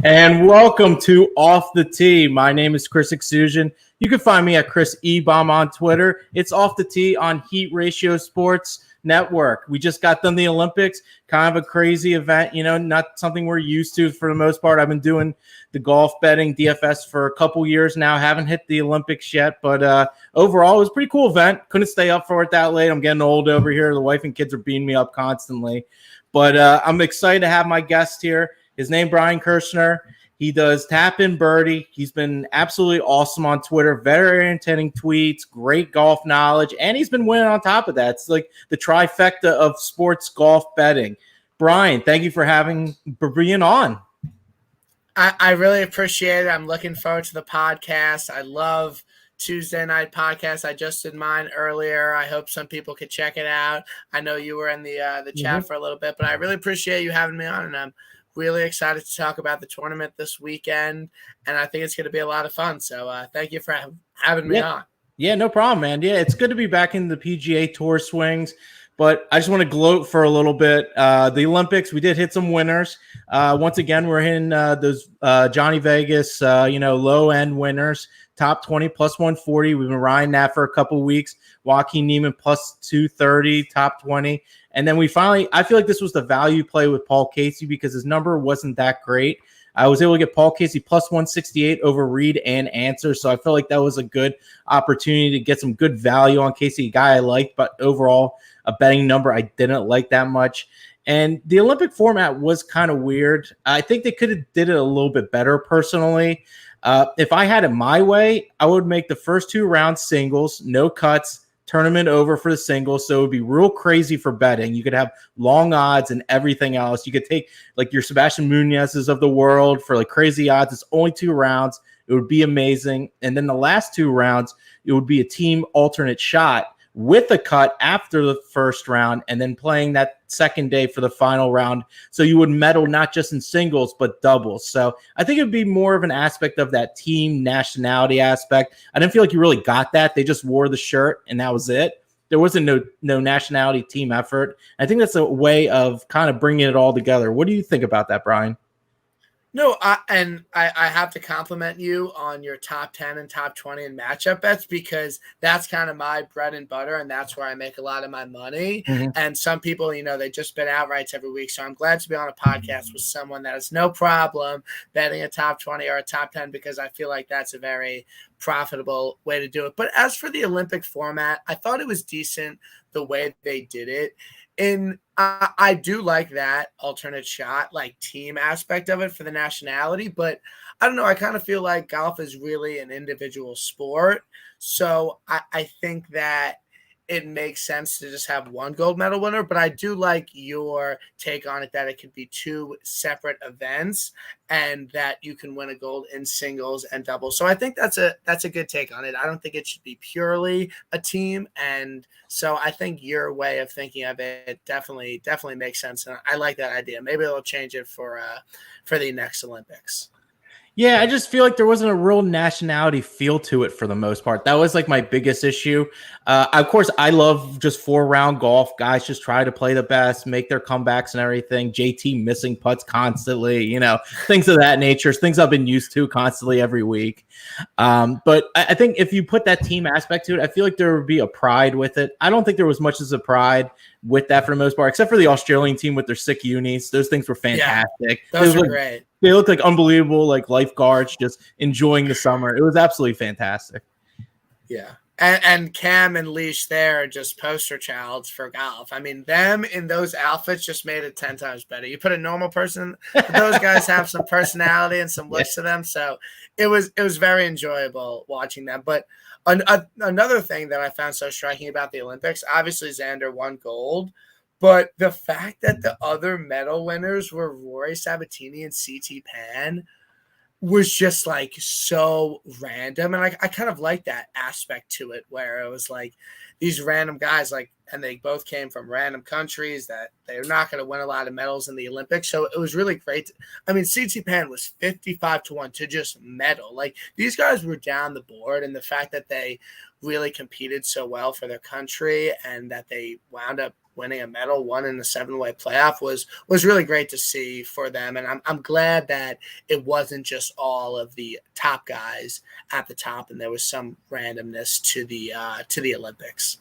And welcome to Off the Tee. My name is Chris Exusion. You can find me at Chris Ebom on Twitter. It's Off the Tee on Heat Ratio Sports Network. We just got done the Olympics, kind of a crazy event, not something we're used to for the most part. I've been doing the golf betting DFS for a couple years now. Haven't hit the Olympics yet, but overall, it was a pretty cool event. Couldn't stay up for it that late. I'm getting old over here. The wife and kids are beating me up constantly. But I'm excited to have my guest here. His name, Brian Kirschner. He does Tap In Birdie. He's been absolutely awesome on Twitter. Very entertaining tweets, great golf knowledge, and he's been winning on top of that. It's like the trifecta of sports golf betting. Brian, thank you for being on. I really appreciate it. I'm looking forward to the podcast. I love Tuesday night podcast. I just did mine earlier. I hope some people could check it out. I know you were in the chat for a little bit, but I really appreciate you having me on, and I'm really excited to talk about the tournament this weekend, and I think it's going to be a lot of fun. So thank you for having me on. Yeah, no problem, man. Yeah, it's good to be back in the PGA Tour swings, but I just want to gloat for a little bit. The Olympics, we did hit some winners. Once again, we're hitting those Johnny Vegas, low-end winners. Top 20 plus 140. We've been riding that for a couple of weeks. Joaquin Niemann plus 230, top 20. And then I feel like this was the value play with Paul Casey because his number wasn't that great. I was able to get Paul Casey plus 168 over Reed and Answer. So I felt like that was a good opportunity to get some good value on Casey, a guy I liked, but overall a betting number I didn't like that much. And the Olympic format was kind of weird. I think they could have did it a little bit better personally. If I had it my way, I would make the first two rounds singles, no cuts, tournament over for the singles. So it would be real crazy for betting. You could have long odds and everything else. You could take like your Sebastian Munez's of the world for like crazy odds. It's only 2 rounds. It would be amazing. And then the last 2 rounds, it would be a team alternate shot with a cut after the first round and then playing that second day for the final round. So you would medal not just in singles, but doubles. So I think it would be more of an aspect of that team nationality aspect. I didn't feel like you really got that. They just wore the shirt and that was it. There wasn't no nationality team effort. I think that's a way of kind of bringing it all together. What do you think about that, Brian? No, I have to compliment you on your top 10 and top 20 in matchup bets because that's kind of my bread and butter, and that's where I make a lot of my money. Mm-hmm. And some people, they just bet outrights every week. So I'm glad to be on a podcast with someone that has no problem betting a top 20 or a top 10 because I feel like that's a very profitable way to do it. But as for the Olympic format, I thought it was decent the way they did it. And I do like that alternate shot, like team aspect of it for the nationality. But I don't know. I kind of feel like golf is really an individual sport. So I think that it makes sense to just have one gold medal winner. But I do like your take on it that it could be 2 separate events and that you can win a gold in singles and doubles. So I think that's a good take on it. I don't think it should be purely a team. And so I think your way of thinking of it definitely makes sense. And I like that idea. Maybe they'll change it for the next Olympics. Yeah, I just feel like there wasn't a real nationality feel to it for the most part. That was like my biggest issue. Of course, I love just 4-round golf. Guys just try to play the best, make their comebacks and everything. JT missing putts constantly, things of that nature. Things I've been used to constantly every week. But I think if you put that team aspect to it, I feel like there would be a pride with it. I don't think there was much as a pride with that for the most part, except for the Australian team with their sick unis. Those things were fantastic. Yeah, those were great. They looked like unbelievable, like lifeguards just enjoying the summer. It was absolutely fantastic. Yeah. And Cam and Leash there are just poster childs for golf. I mean, them in those outfits just made it 10 times better. You put a normal person, those guys have some personality and some looks to them. So it was very enjoyable watching them. But another thing that I found so striking about the Olympics, obviously Xander won gold. But the fact that the other medal winners were Rory Sabatini and CT Pan was just like so random. And I kind of like that aspect to it where it was like these random guys, and they both came from random countries that they're not going to win a lot of medals in the Olympics. So it was really great. CT Pan was 55-1 to just medal. Like these guys were down the board, and the fact that they really competed so well for their country and that they wound up winning a medal, one in the 7-way playoff was really great to see for them. And I'm glad that it wasn't just all of the top guys at the top, and there was some randomness to the Olympics.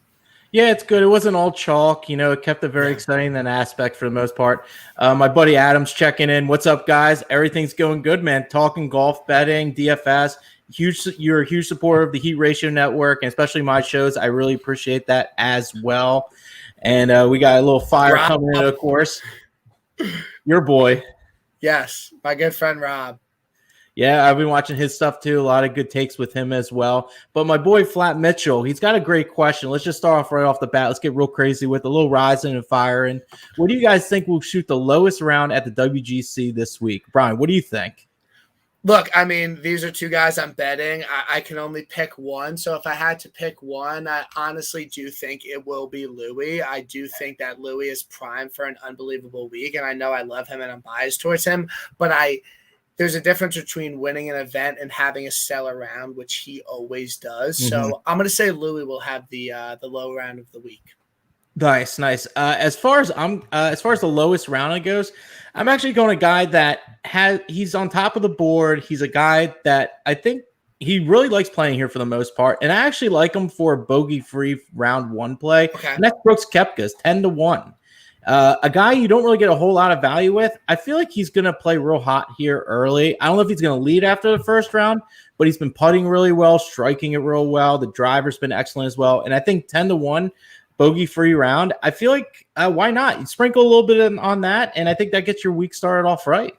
Yeah, it's good. It wasn't all chalk. It kept it very exciting in that aspect for the most part. My buddy Adam's checking in. What's up, guys? Everything's going good, man. Talking golf, betting, DFS. You're a huge supporter of the Heat Ratio Network, and especially my shows. I really appreciate that as well. And we got a little fire coming in, of course. Your boy. Yes, my good friend Rob. Yeah, I've been watching his stuff too. A lot of good takes with him as well. But my boy Flat Mitchell, he's got a great question. Let's just start off right off the bat. Let's get real crazy with a little rising and firing. What do you guys think will shoot the lowest round at the WGC this week? Brian, what do you think? Look, I mean, these are two guys I'm betting. I can only pick one. So if I had to pick one, I honestly do think it will be Louis. I do think that Louis is primed for an unbelievable week. And I know I love him and I'm biased towards him. But there's a difference between winning an event and having a stellar round, which he always does. Mm-hmm. So I'm going to say Louis will have the low round of the week. Nice. As far as the lowest round goes, I'm actually going a guy that he's on top of the board. He's a guy that I think he really likes playing here for the most part, and I actually like him for a bogey-free round one play. Okay. And that's Brooks Koepka's 10-1. A guy you don't really get a whole lot of value with. I feel like he's going to play real hot here early. I don't know if he's going to lead after the first round, but he's been putting really well, striking it real well. The driver's been excellent as well, and I think 10-1. Bogey-free round. I feel like why not? You sprinkle a little bit on that, and I think that gets your week started off right.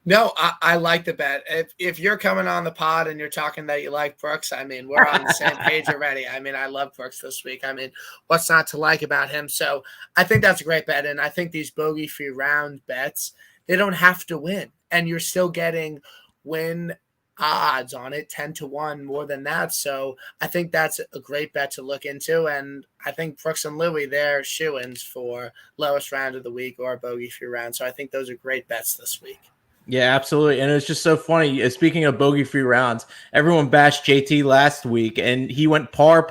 No, I like the bet. If you're coming on the pod and you're talking that you like Brooks, I mean, we're on the same page already. I mean, I love Brooks this week. I mean, what's not to like about him? So I think that's a great bet, and I think these bogey-free round bets, they don't have to win, and you're still getting win odds on it, 10-1, more than that. So I think that's a great bet to look into. And I think Brooks and Louis, they're shoo-ins for lowest round of the week or bogey-free round. So I think those are great bets this week. Yeah, absolutely. And it's just so funny. Speaking of bogey-free rounds, everyone bashed JT last week, and he went par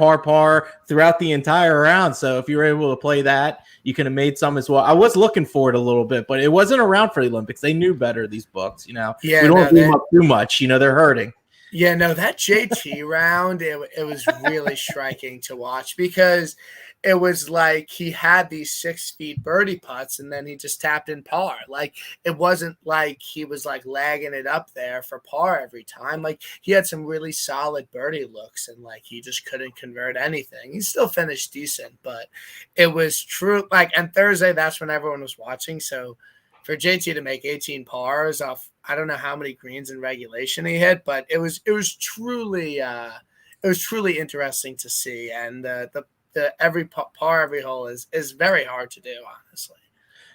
throughout the entire round. So if you were able to play that, you could have made some as well. I was looking for it a little bit, but it wasn't around for the Olympics. They knew better, these books. Yeah, we don't beat them up too much. They're hurting. Yeah, no, that JT round, it was really striking to watch because it was like he had these 6 feet birdie putts and then he just tapped in par. Like, it wasn't like he was like lagging it up there for par every time. Like, he had some really solid birdie looks and like he just couldn't convert anything. He still finished decent, but it was true. Like, and Thursday, that's when everyone was watching. So for JT to make 18 pars off, I don't know how many greens in regulation he hit, but it was truly interesting to see. And the every par, every hole is very hard to do, honestly.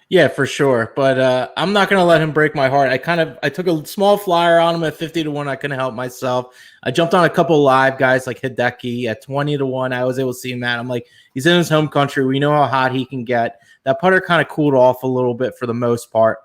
Yeah, for sure. But I'm not going to let him break my heart. I took a small flyer on him at 50-1. I couldn't help myself. I jumped on a couple of live guys like Hideki at 20-1. I was able to see him at. I'm like, he's in his home country. We know how hot he can get. That putter kind of cooled off a little bit for the most part.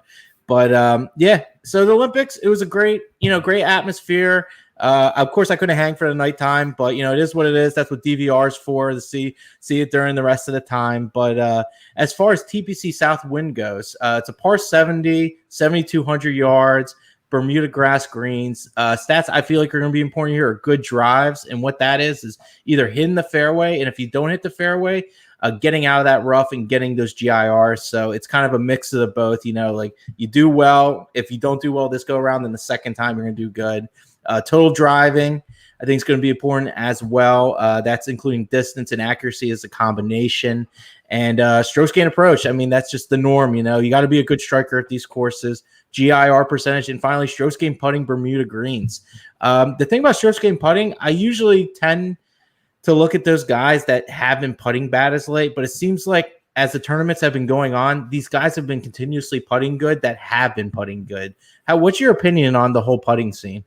But yeah, so the Olympics, it was a great atmosphere. Of course, I couldn't hang for the nighttime, but it is what it is. That's what DVR is for, to see it during the rest of the time. But as far as TPC South wind goes, it's a par 70, 7,200 yards, Bermuda grass greens. Stats I feel like are going to be important here are good drives, and what that is either hitting the fairway, and if you don't hit the fairway, getting out of that rough and getting those GIRs. So it's kind of a mix of the both. Like you do well. If you don't do well this go around, then the second time you're going to do good. Total driving, I think, is going to be important as well. That's including distance and accuracy as a combination. And strokes gain approach. I mean, that's just the norm. You got to be a good striker at these courses. GIR percentage, and finally, strokes gain putting Bermuda greens. The thing about strokes gain putting, I usually tend to look at those guys that have been putting bad as late, but it seems like as the tournaments have been going on, these guys have been continuously putting good that have been putting good. What's your opinion on the whole putting scene?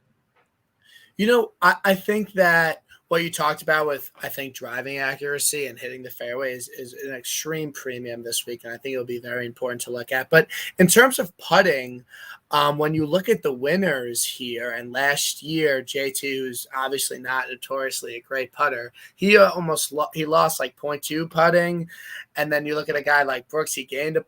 I think that what you talked about with, I think, driving accuracy and hitting the fairway is an extreme premium this week, and I think it'll be very important to look at. But in terms of putting, when you look at the winners here, and last year, JT, who's obviously not notoriously a great putter, he he lost like 0.2 putting, and then you look at a guy like Brooks, he gained a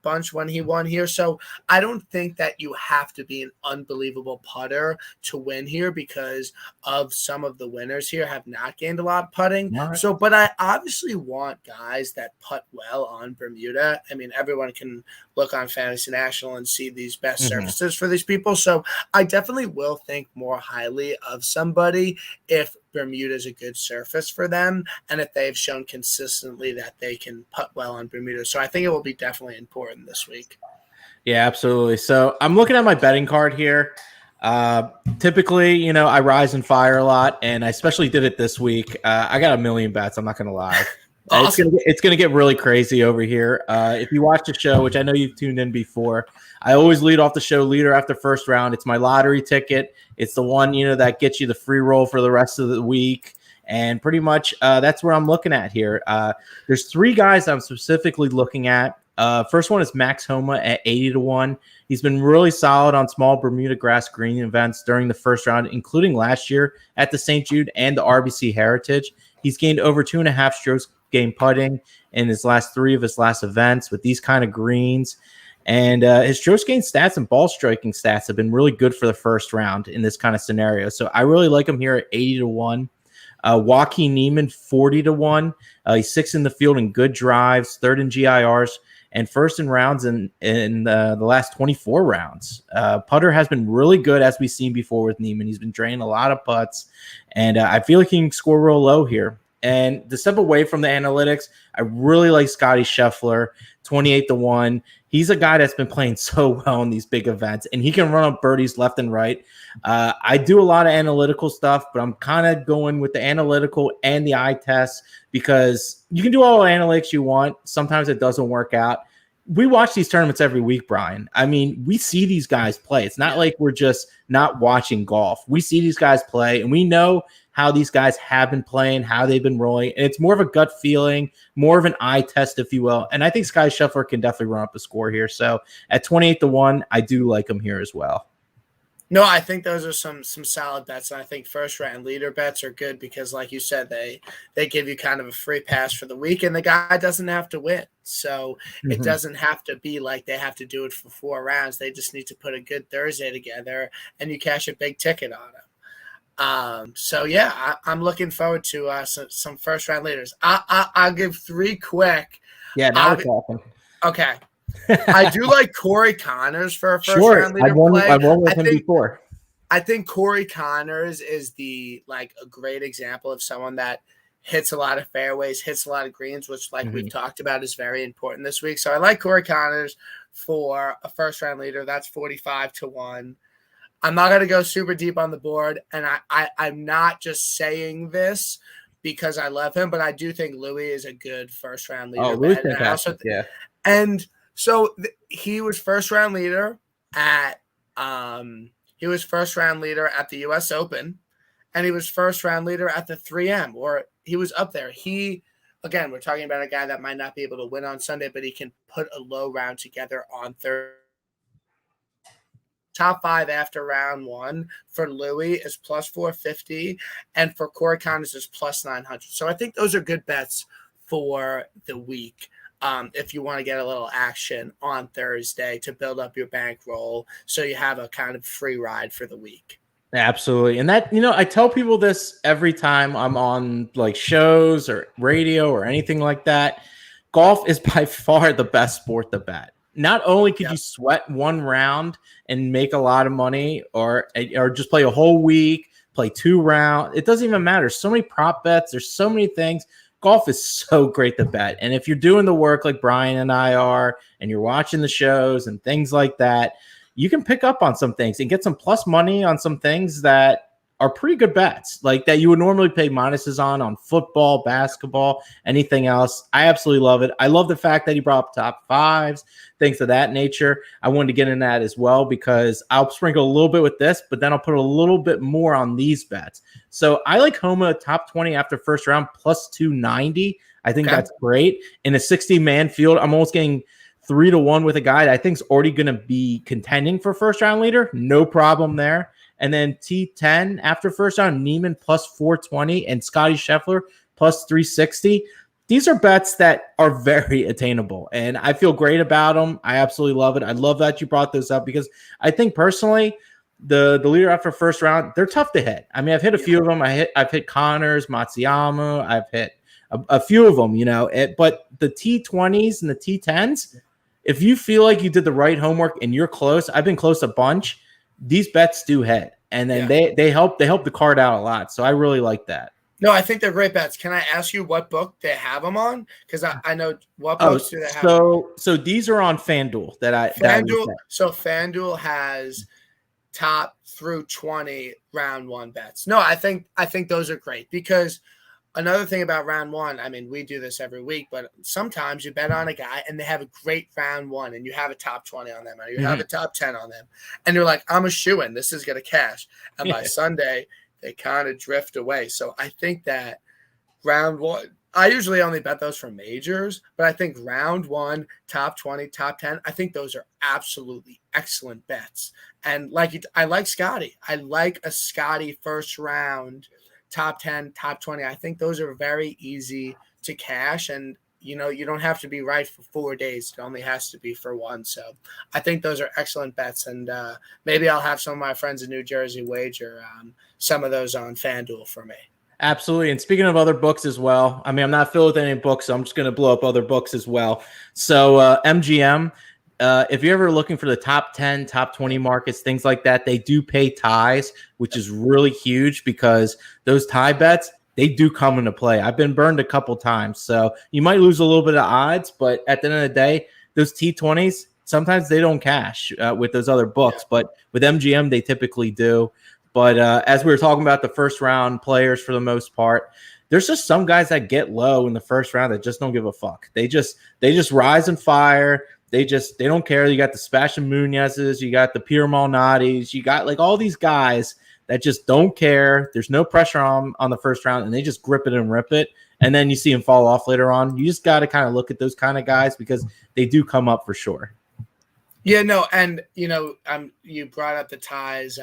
bunch when he won here. So I don't think that you have to be an unbelievable putter to win here, because of some of the winners here have not gained a lot of putting. Right. So, but I obviously want guys that putt well on Bermuda. I mean, everyone can look on Fantasy National and see these best surfaces for these people. So I definitely will think more highly of somebody if Bermuda is a good surface for them, and if they've shown consistently that they can putt well on Bermuda. So I think it will be definitely important this week. Yeah, absolutely. So I'm looking at my betting card here. Typically, I rise and fire a lot, and I especially did it this week. I got a million bets. I'm not going to lie. Awesome. It's gonna get really crazy over here. If you watch the show, which I know you've tuned in before, I always lead off the show leader after first round. It's my lottery ticket. It's the one that gets you the free roll for the rest of the week, and pretty much that's what I'm looking at here. There's 3 guys I'm specifically looking at. First one is Max Homa at 80-1. He's been really solid on small Bermuda grass green events during the first round, including last year at the St Jude and the RBC Heritage. He's gained over 2.5 strokes game putting in his last 3 of his last events with these kind of greens. And his strokes gain stats and ball striking stats have been really good for the first round in this kind of scenario. So I really like him here at 80-1. Joaquin Niemann, 40-1. He's 6th in the field in good drives, 3rd in GIRs, and 1st in rounds in the last 24 rounds. Putter has been really good, as we've seen before with Niemann. He's been draining a lot of putts, and I feel like he can score real low here. And to step away from the analytics, I really like Scotty Scheffler, 28-1. He's a guy that's been playing so well in these big events, and he can run up birdies left and right. I do a lot of analytical stuff, but I'm kind of going with the analytical and the eye test, because you can do all the analytics you want. Sometimes it doesn't work out. We watch these tournaments every week, Brian. I mean, we see these guys play. It's not like we're just not watching golf. We see these guys play, and we know how these guys have been playing, how they've been rolling. And it's more of a gut feeling, more of an eye test, if you will. And I think Scotty Scheffler can definitely run up the score here. So at 28-1, I do like him here as well. No, I think those are some solid bets. And I think first round leader bets are good because, like you said, they give you kind of a free pass for the week, and the guy doesn't have to win. So it doesn't have to be like they have to do it for 4 rounds. They just need to put a good Thursday together, and you cash a big ticket on him. So yeah, I'm looking forward to some first round leaders. I'll give 3 quick. Yeah, now we're talking. Okay. I do like Corey Connors for a first round leader play. I've won with him before. I think Corey Connors is a great example of someone that hits a lot of fairways, hits a lot of greens, which we've talked about is very important this week. So I like Corey Connors for a first round leader. That's 45-1. I'm not going to go super deep on the board, and I'm not just saying this because I love him, but I do think Louis is a good first round leader. Oh, Louis fantastic, yeah. And so he was first round leader at the US Open, and he was first round leader at the 3M, or he was up there. Again, we're talking about a guy that might not be able to win on Sunday, but he can put a low round together on Thursday. Top 5 after round 1 for Louis is plus 450, and for Corey Connors is plus 900. So I think those are good bets for the week. If you want to get a little action on Thursday to build up your bankroll, so you have a kind of free ride for the week. Absolutely. And that, I tell people this every time I'm on shows or radio or anything like that. Golf is by far the best sport to bet. Not only could you sweat 1 round and make a lot of money, or just play a whole week, play 2 rounds. It doesn't even matter. So many prop bets. There's so many things. Golf is so great to bet. And if you're doing the work like Brian and I are, and you're watching the shows and things like that, you can pick up on some things and get some plus money on some things that are pretty good bets, like that you would normally pay minuses on football, basketball, anything else. I absolutely love it. I love the fact that he brought up top fives, things of that nature. I wanted to get in that as well because I'll sprinkle a little bit with this, but then I'll put a little bit more on these bets. So I like Homa top 20 after first round plus 290. I think that's great. In a 60-man field, I'm almost getting 3-1 with a guy that I think is already going to be contending for first round leader. No problem there. And then T10 after first round, Neiman plus 420 and Scotty Scheffler plus 360. These are bets that are very attainable, and I feel great about them. I absolutely love it. I love that you brought this up because I think personally, the leader after first round, they're tough to hit. I mean, I've hit a few of them. I've hit Connors, Matsuyama. I've hit a few of them, but the T20s and the T10s, if you feel like you did the right homework and you're close, I've been close a bunch. These bets do hit, and then they help the card out a lot. So I really like that. No, I think they're great bets. Can I ask you what book they have them on? Because I know what books do they have. So these are on FanDuel So FanDuel has top through 20 round one bets. No, I think those are great because another thing about round one, I mean, we do this every week, but sometimes you bet on a guy and they have a great round one and you have a top 20 on them or you have a top 10 on them. And you're like, I'm a shoo-in. This is going to cash. And by Sunday, they kind of drift away. So I think that round one, I usually only bet those for majors, but I think round one, top 20, top 10, I think those are absolutely excellent bets. And I like Scotty. I like a Scotty first round top 10, top 20. I think those are very easy to cash. And, you don't have to be right for 4 days. It only has to be for one. So I think those are excellent bets. And maybe I'll have some of my friends in New Jersey wager some of those on FanDuel for me. Absolutely. And speaking of other books as well, I mean, I'm not filled with any books, so I'm just going to blow up other books as well. So MGM, if you're ever looking for the top 10, top 20 markets, things like that, they do pay ties, which is really huge because those tie bets, they do come into play. I've been burned a couple times. So you might lose a little bit of odds, but at the end of the day, those T20s, sometimes they don't cash with those other books. But with MGM, they typically do. But as we were talking about the first round players for the most part, there's just some guys that get low in the first round that just don't give a fuck. They just rise and fire. They don't care. You got the Sebastian Munez's, you got the Pierre Malnati's, you got like all these guys that just don't care. There's no pressure on the first round, and they just grip it and rip it. And then you see them fall off later on. You just got to kind of look at those kind of guys because they do come up for sure. Yeah, no, and you brought up the ties.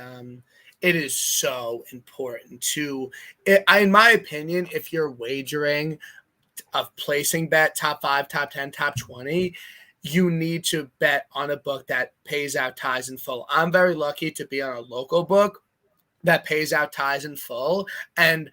It is so important in my opinion, if you're wagering a placing bet, top 5, top 10, top 20, you need to bet on a book that pays out ties in full. I'm very lucky to be on a local book that pays out ties in full. And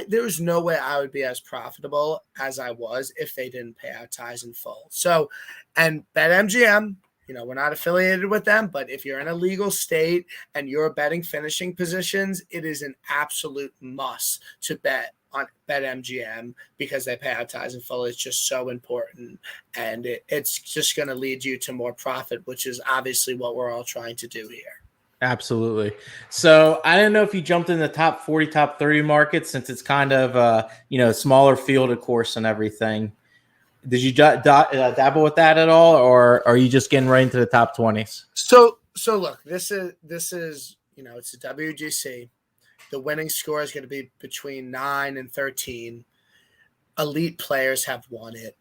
there's no way I would be as profitable as I was if they didn't pay out ties in full. So, and BetMGM, we're not affiliated with them, but if you're in a legal state and you're betting finishing positions, it is an absolute must to bet on BetMGM because they pay out ties in full. It's just so important. And it's just going to lead you to more profit, which is obviously what we're all trying to do here. Absolutely. So I don't know if you jumped in the top 40, top 30 markets since it's kind of, smaller field, of course, and everything. Did you dabble with that at all, or are you just getting right into the top 20s? So look, this is it's a WGC. The winning score is going to be between 9 and 13. Elite players have won it.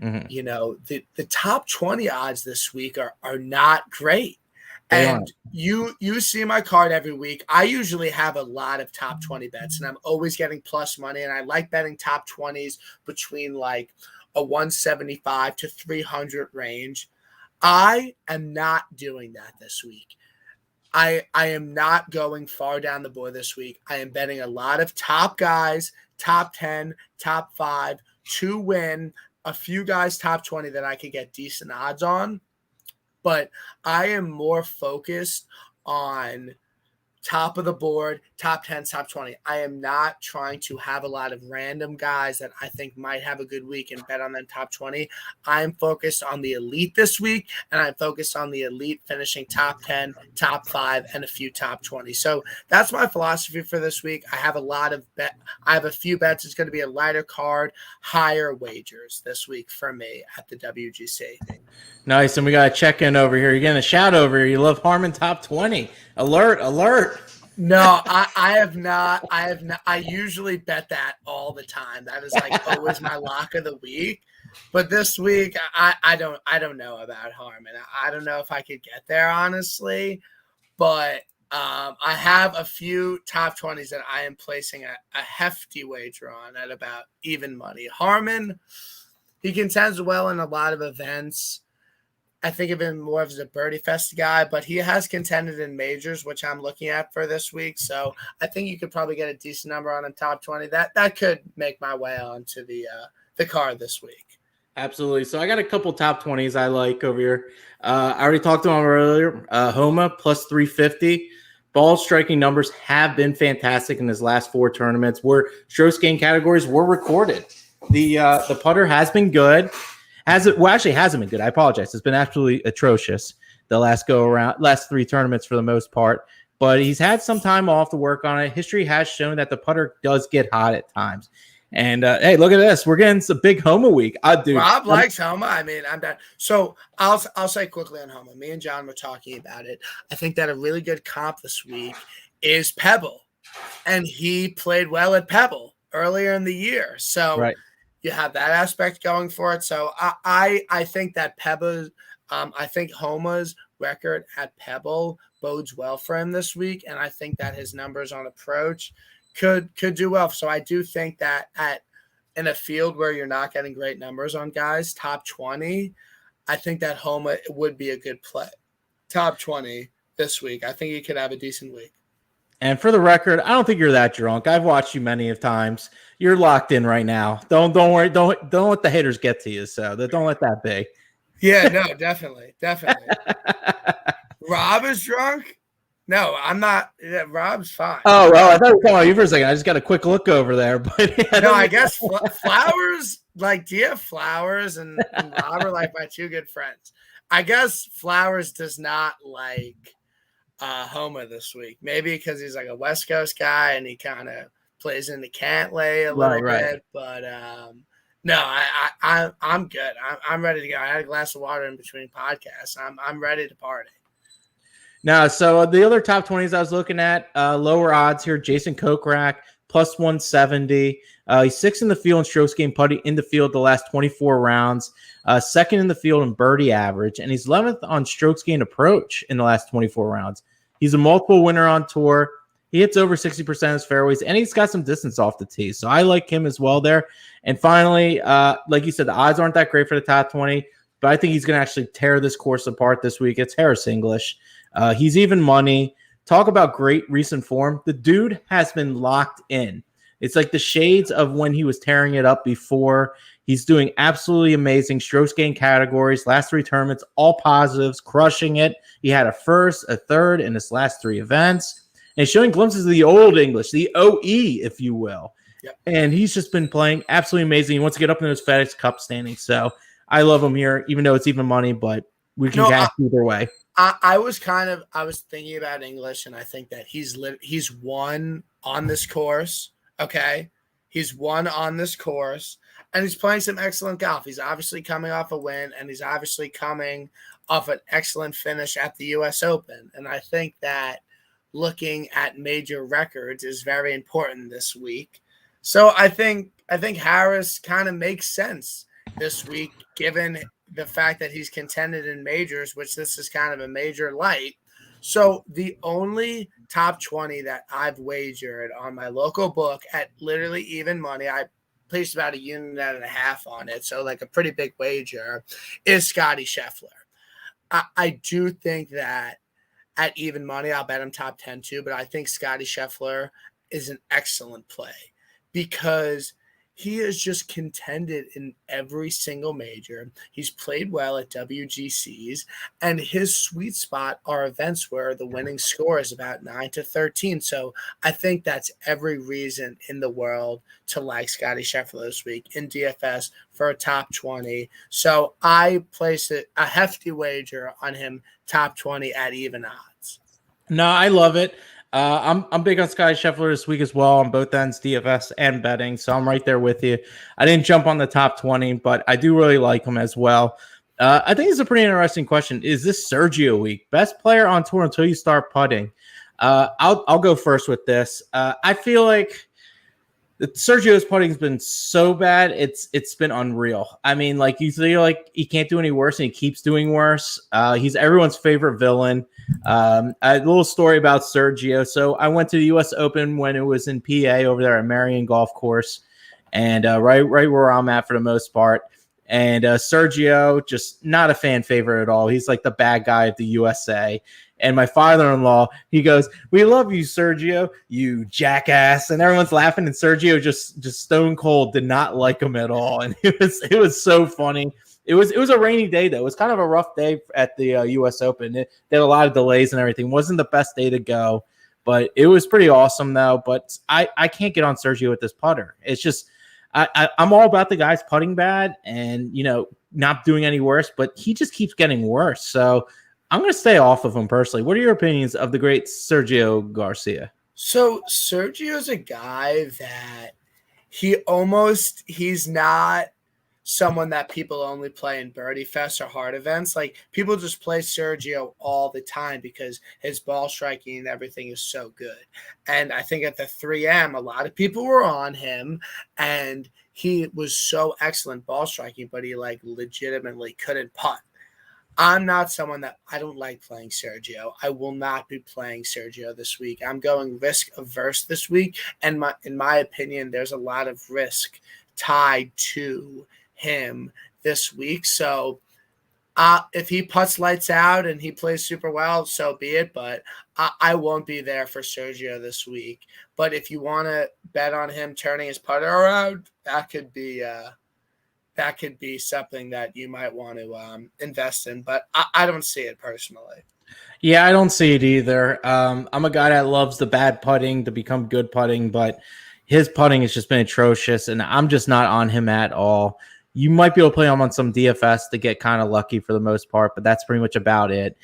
Mm-hmm. The top 20 odds this week are not great. And you see my card every week. I usually have a lot of top 20 bets, and I'm always getting plus money. And I like betting top 20s between like a 175 to 300 range. I am not doing that this week. I am not going far down the board this week. I am betting a lot of top guys, top 10, top 5 to win, a few guys top 20 that I could get decent odds on. But I am more focused on top of the board, top 10, top 20. I am not trying to have a lot of random guys that I think might have a good week and bet on them top 20. I'm focused on the elite this week, and I'm focused on the elite finishing top 10, top 5, and a few top 20. So that's my philosophy for this week. I have a few bets. It's going to be a lighter card, higher wagers this week for me at the WGC. Nice, and we got a check-in over here. You're getting a shout over here. You love Harmon top 20. Alert. No, I have not. I usually bet that all the time. That is like always my lock of the week. But this week, I don't know about Harmon. I don't know if I could get there, honestly. But I have a few top 20s that I am placing a hefty wager on at about even money. Harmon, he contends well in a lot of events. I think of him more as a birdie fest guy, but he has contended in majors, which I'm looking at for this week. So I think you could probably get a decent number on him top 20. That could make my way onto the card this week. Absolutely. So I got a couple top 20s I like over here. I already talked to him earlier. Homa plus 350. Ball striking numbers have been fantastic in his last 4 tournaments where strokes gained categories were recorded. The putter has been good. Hasn't been good. I apologize. It's been absolutely atrocious the last 3 tournaments for the most part. But he's had some time off to work on it. History has shown that the putter does get hot at times. And hey, look at this. We're getting some big Homa week. Rob likes Homa. I mean, I'm done. So I'll say quickly on Homa. Me and John were talking about it. I think that a really good comp this week is Pebble, and he played well at Pebble earlier in the year. So. Right. You have that aspect going for it. So I think that Pebble, I think Homa's record at Pebble bodes well for him this week. And I think that his numbers on approach could do well. So I do think that in a field where you're not getting great numbers on guys, top 20, I think that Homa would be a good play. Top 20 this week. I think he could have a decent week. And for the record, I don't think you're that drunk. I've watched you many of times. You're locked in right now. Don't worry. Don't let the haters get to you. So don't let that be. Yeah, no, definitely. Rob is drunk? No, I'm not. Yeah, Rob's fine. Oh, well, I thought we were talking about you for a second. I just got a quick look over there. But no, I guess Flowers, like, do you have Flowers and Rob are like my two good friends. I guess Flowers does not like Homa this week. Maybe because he's like a West Coast guy and he kind of plays into Cantlay a little bit. But no, I'm good. I'm ready to go. I had a glass of water in between podcasts. I'm ready to party. Now, so the other top 20s I was looking at, lower odds here, Jason Kokrak, plus 170. He's 6th in the field in strokes gained putting in the field the last 24 rounds, 2nd in the field in birdie average, and he's 11th on strokes gained approach in the last 24 rounds. He's a multiple winner on tour. He hits over 60% of his fairways, and he's got some distance off the tee. So I like him as well there. And finally, like you said, the odds aren't that great for the top 20, but I think he's going to actually tear this course apart this week. It's Harris English. He's even money. Talk about great recent form. The dude has been locked in. It's like the shades of when he was tearing it up before. He's doing absolutely amazing strokes gained categories. Last 3 tournaments, all positives, crushing it. He had a first, a third in his last 3 events. And showing glimpses of the old English, the OE, if you will. Yep. And he's just been playing absolutely amazing. He wants to get up in those FedEx Cup standings. So I love him here, even though it's even money, but we can cash either way. I was thinking about English, and I think that he's won on this course. Okay. He's won on this course, and he's playing some excellent golf. He's obviously coming off a win, and he's obviously coming off an excellent finish at the US Open. And I think that looking at major records is very important this week. So I think Harris kind of makes sense this week, given the fact that he's contended in majors, which this is kind of a major light. So the only top 20 that I've wagered on my local book at literally even money, I placed about 1.5 units on it, so like a pretty big wager, is Scotty Scheffler. I do think that at even money, I'll bet him top 10 too, but I think Scotty Scheffler is an excellent play because he has just contended in every single major. He's played well at WGCs, and his sweet spot are events where the winning score is about 9 to 13. So I think that's every reason in the world to like Scotty Scheffler this week in DFS for a top 20. So I placed a hefty wager on him top 20 at even odds. No, I love it. I'm big on Scotty Scheffler this week as well on both ends, DFS and betting. So I'm right there with you. I didn't jump on the top 20, but I do really like him as well. I think it's a pretty interesting question. Is this Sergio week? Best player on tour until you start putting. I'll go first with this. I feel like Sergio's putting has been so bad, it's been unreal. I mean, like you feel like he can't do any worse, and he keeps doing worse. He's everyone's favorite villain. A little story about Sergio. So I went to the U.S. Open when it was in PA over there at Marion Golf Course, and right where I'm at for the most part. And Sergio, just not a fan favorite at all. He's like the bad guy of the USA. And my father-in-law, he goes, "We love you, Sergio, you jackass." And everyone's laughing, and Sergio just stone cold did not like him at all. And it was so funny. It was a rainy day, though. It was kind of a rough day at the U.S. Open. They had a lot of delays and everything. It wasn't the best day to go, but it was pretty awesome, though. But I can't get on Sergio with this putter. It's just I'm all about the guys putting bad and, not doing any worse, but he just keeps getting worse. So I'm going to stay off of him personally. What are your opinions of the great Sergio Garcia? So Sergio's a guy that he's not someone that people only play in birdie fests or hard events. Like, people just play Sergio all the time because his ball striking and everything is so good. And I think at the 3M, a lot of people were on him, and he was so excellent ball striking, but he legitimately couldn't putt. I'm not someone that I don't like playing Sergio. I will not be playing Sergio this week. I'm going risk averse this week. And in my opinion, there's a lot of risk tied to him this week. So if he putts lights out and he plays super well, so be it. But I won't be there for Sergio this week. But if you want to bet on him turning his putter around, that could be something that you might want to invest in, but I don't see it personally. Yeah, I don't see it either. I'm a guy that loves the bad putting to become good putting, but his putting has just been atrocious, and I'm just not on him at all. You might be able to play him on some DFS to get kind of lucky for the most part, but that's pretty much about it.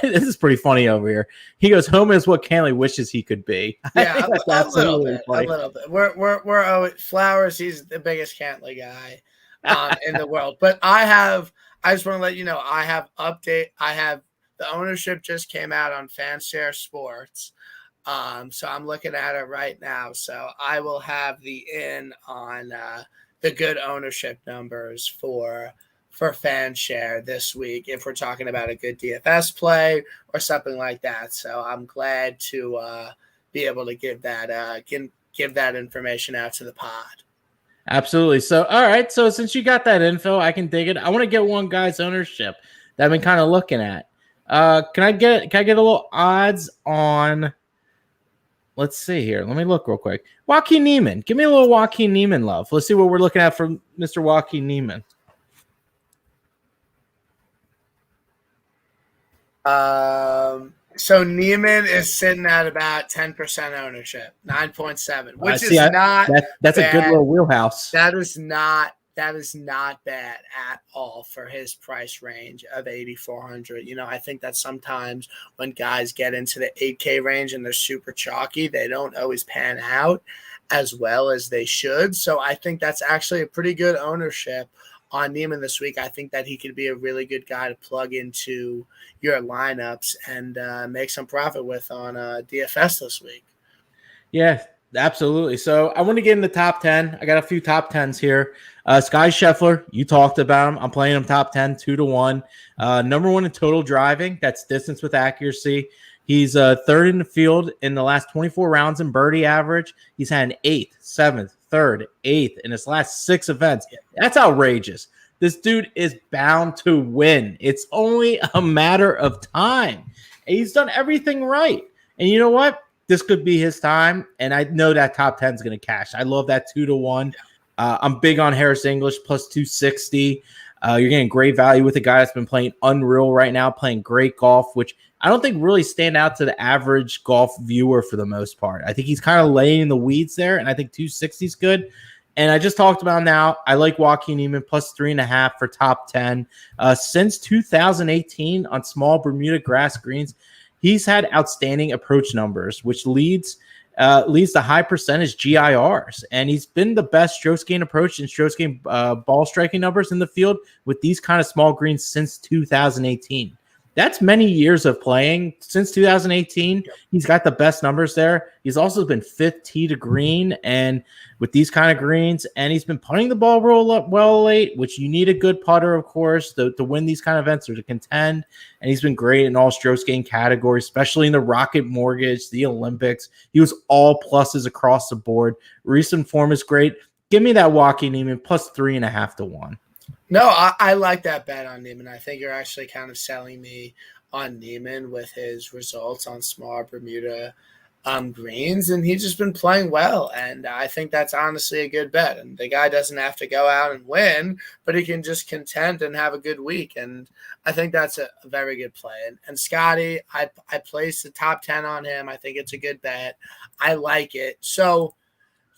This is pretty funny over here. He goes, "Home is what Cantley wishes he could be." Yeah, a little bit. We're Flowers. He's the biggest Cantley guy in the world. But I just want to let you know, I have the ownership just came out on Fanshare Sports. So I'm looking at it right now. So I will have the in on the good ownership numbers for Fanshare this week, if we're talking about a good DFS play or something like that. So I'm glad to be able to give that information out to the pod. Absolutely. So, all right. So since you got that info, I can dig it. I want to get one guy's ownership that I've been kind of looking at. Can I get a little odds on? Let's see here. Let me look real quick. Joaquin Niemann. Give me a little Joaquin Niemann love. Let's see what we're looking at from Mr. Joaquin Niemann. So Niemann is sitting at about 10% ownership, 9.7, which is not that's bad. A good little wheelhouse. That is not bad at all for his price range of 8,400. I think that sometimes when guys get into the 8K range and they're super chalky, they don't always pan out as well as they should. So I think that's actually a pretty good ownership on Niemann this week. I think that he could be a really good guy to plug into your lineups and make some profit with on DFS this week. Yeah, absolutely. So I want to get in the top 10. I got a few top 10s here. Scotty Scheffler, you talked about him. I'm playing him top 10, 2-1. Number one in total driving. That's distance with accuracy. He's third in the field in the last 24 rounds in birdie average. He's had an 8th, 7th, 3rd, 8th in his last 6 events. That's outrageous. This dude is bound to win. It's only a matter of time. And he's done everything right. And you know what? This could be his time. And I know that top 10 is going to cash. I love that 2-1. I'm big on Harris English plus 260. You're getting great value with a guy that's been playing unreal right now, playing great golf, which I don't think really stand out to the average golf viewer for the most part. I think he's kind of laying in the weeds there, and I think 260 is good. And I just talked about now, I like Joaquin Niemann plus 3.5 for top 10. Since 2018 on small Bermuda grass greens, he's had outstanding approach numbers, which leads to high percentage GIRs. And he's been the best strokes gain approach and strokes gain ball striking numbers in the field with these kind of small greens since 2018. That's many years of playing. Since 2018, he's got the best numbers there. He's also been fifth tee to green and with these kind of greens, and he's been putting the ball roll up well late, which you need a good putter, of course, to win these kind of events or to contend. And he's been great in all strokes gain categories, especially in the Rocket Mortgage, the Olympics. He was all pluses across the board. Recent form is great. Give me that Joaquin Niemann plus 3.5 to 1. No, I like that bet on Niemann. I think you're actually kind of selling me on Niemann with his results on small Bermuda greens, and he's just been playing well. And I think that's honestly a good bet. And the guy doesn't have to go out and win, but he can just contend and have a good week. And I think that's a very good play. And Scotty, I placed the top 10 on him. I think it's a good bet. I like it. So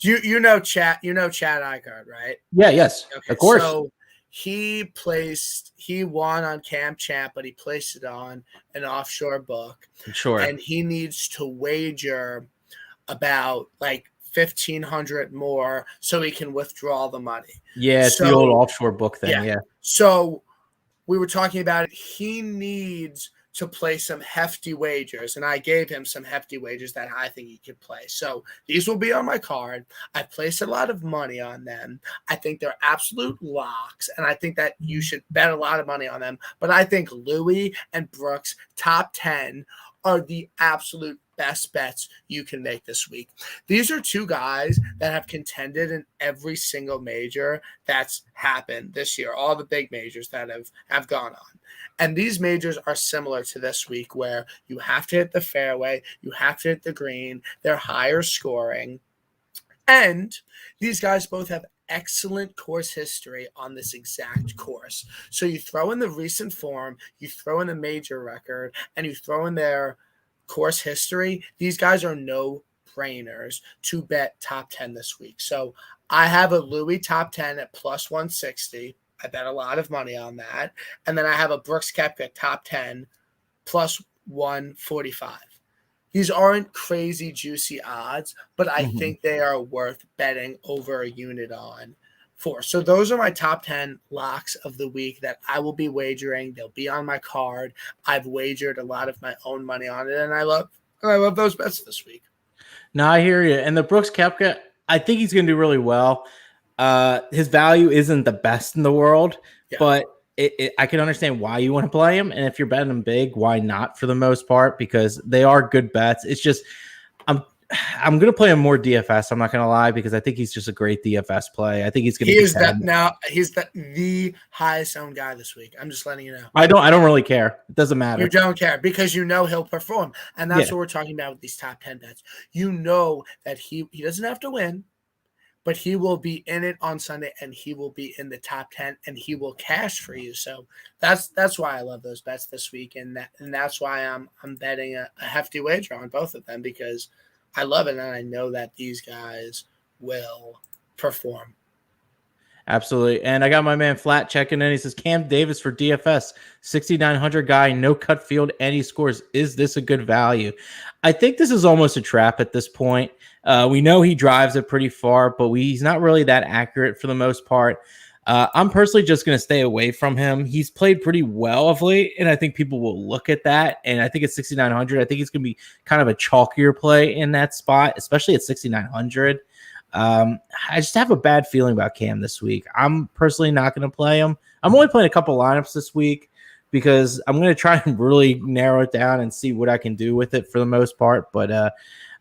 you know Chad Icar, right? Yeah, yes, okay, of course. So he won on Camp Champ, but he placed it on an offshore book. Sure. And he needs to wager about like 1,500 more so he can withdraw the money. Yeah, it's the old offshore book thing. Yeah. So we were talking about it. He needs to play some hefty wagers, and I gave him some hefty wagers that I think he could play. So these will be on my card. I placed a lot of money on them. I think they're absolute locks, and I think that you should bet a lot of money on them. But I think Louis and Brooks, top 10, are the absolute best bets you can make this week. These are two guys that have contended in every single major that's happened this year, all the big majors that have gone on. And these majors are similar to this week where you have to hit the fairway, you have to hit the green, they're higher scoring. And these guys both have excellent course history on this exact course. So you throw in the recent form, you throw in the major record, and you throw in their course history. These guys are no-brainers to bet top 10 this week. So I have a Louis top 10 at plus 160. I bet a lot of money on that. And then I have a Brooks Koepka top 10 plus 145. These aren't crazy juicy odds, but I think they are worth betting over a unit on for. So those are my top 10 locks of the week that I will be wagering. They'll be on my card. I've wagered a lot of my own money on it, and I love those bets this week. No, I hear you. And the Brooks Koepka, I think he's going to do really well. His value isn't the best in the world, but I can understand why you want to play him. And if you're betting him big, why not for the most part? Because they are good bets. It's just I'm going to play him more DFS. I'm not going to lie, because I think he's just a great DFS play. I think he's going to. He's the highest owned guy this week. I'm just letting you know. I don't really care. It doesn't matter. You don't care because you know he'll perform, and that's what we're talking about with these top 10 bets. You know that he doesn't have to win, but he will be in it on Sunday, and he will be in the top 10, and he will cash for you. So that's why I love those bets this week, and that's why I'm betting a hefty wager on both of them, because I love it, and I know that these guys will perform. Absolutely. And I got my man Flat checking in. He says, Cam Davis for DFS, 6,900 guy, no cut field, and he scores. Is this a good value? I think this is almost a trap at this point. We know he drives it pretty far, but he's not really that accurate for the most part. I'm personally just going to stay away from him. He's played pretty well of late, and I think people will look at that. And I think at 6,900, I think it's going to be kind of a chalkier play in that spot, especially at 6,900. I just have a bad feeling about Cam this week. I'm personally not going to play him. I'm only playing a couple lineups this week because I'm going to try and really narrow it down and see what I can do with it for the most part. But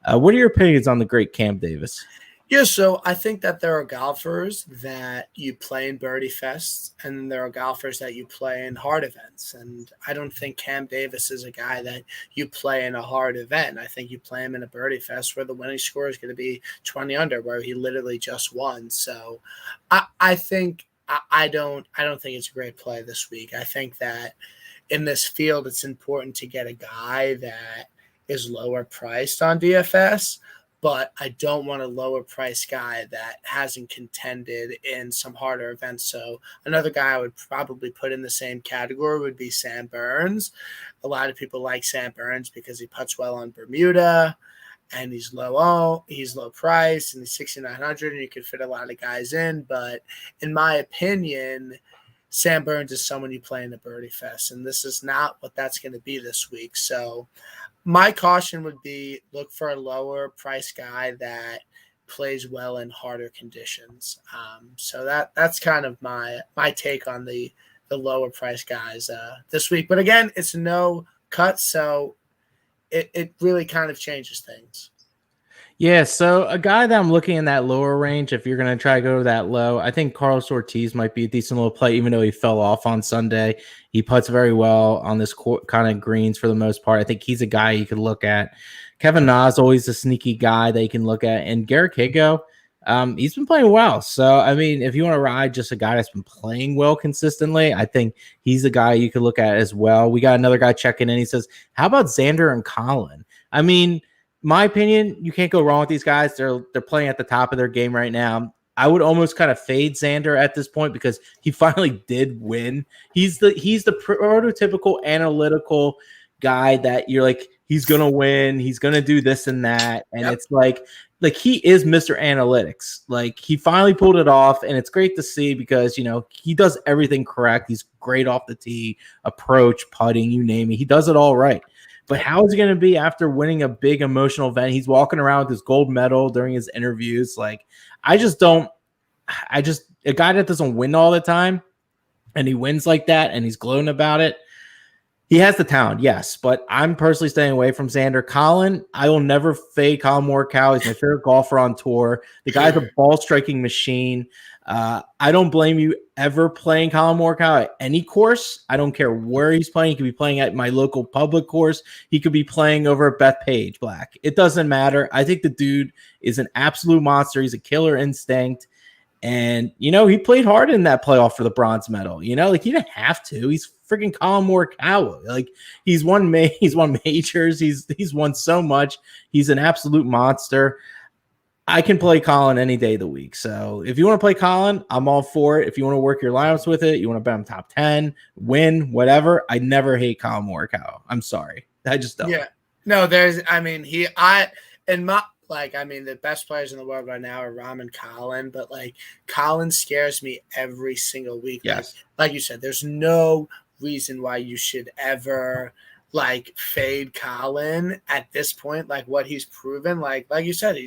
what are your opinions on the great Cam Davis? Yeah, so I think that there are golfers that you play in birdie fests, and there are golfers that you play in hard events. And I don't think Cam Davis is a guy that you play in a hard event. I think you play him in a birdie fest where the winning score is going to be 20 under, where he literally just won. So I think I don't think it's a great play this week. I think that in this field, it's important to get a guy that is lower priced on DFS, but I don't want a lower price guy that hasn't contended in some harder events. So another guy I would probably put in the same category would be Sam Burns. A lot of people like Sam Burns because he puts well on Bermuda and he's low price and he's 6,900 and you could fit a lot of guys in. But in my opinion, Sam Burns is someone you play in the birdie fest, and this is not what that's going to be this week. So my caution would be look for a lower price guy that plays well in harder conditions. So that's kind of my take on the lower price guys this week. But again, it's no cut, so it really kind of changes things. Yeah, so a guy that I'm looking in that lower range, if you're going to try to go that low, I think Carlos Ortiz might be a decent little play, even though he fell off on Sunday. He putts very well on this kind of greens for the most part. I think he's a guy you could look at. Kevin Na's always a sneaky guy that you can look at. And Garrett Higo, he's been playing well. So, I mean, if you want to ride just a guy that's been playing well consistently, I think he's a guy you could look at as well. We got another guy checking in. He says, how about Xander and Colin? I mean, my opinion, you can't go wrong with these guys. They're playing at the top of their game right now. I would almost kind of fade Xander at this point because he finally did win. He's the prototypical analytical guy that you're like, he's gonna win, he's gonna do this and that, and it's like he is Mr. Analytics. Like he finally pulled it off, and it's great to see because he does everything correct. He's great off the tee, approach, putting, you name it. He does it all right. But how is it going to be after winning a big emotional event? He's walking around with his gold medal during his interviews. Like, a guy that doesn't win all the time and he wins like that and he's gloating about it. He has the talent, yes, but I'm personally staying away from Xander. Colin, I will never fade Colin Morikawa. He's my favorite golfer on tour. The guy's a ball striking machine. I don't blame you ever playing Colin Morikawa at any course. I don't care where he's playing. He could be playing at my local public course. He could be playing over at Bethpage Black. It doesn't matter. I think the dude is an absolute monster. He's a killer instinct. And, he played hard in that playoff for the bronze medal. He didn't have to. He's freaking Colin Morikawa. Like, he's won majors. He's won so much. He's an absolute monster. I can play Colin any day of the week. So if you want to play Colin, I'm all for it. If you want to work your lineups with it, you want to bet him top 10, win, whatever. I never hate Colin Morikawa. I'm sorry. I just don't. Yeah. No, the best players in the world right now are Rahm and Colin, but Colin scares me every single week. Yes. Like you said, there's no reason why you should ever fade Colin at this point. What he's proven, like you said,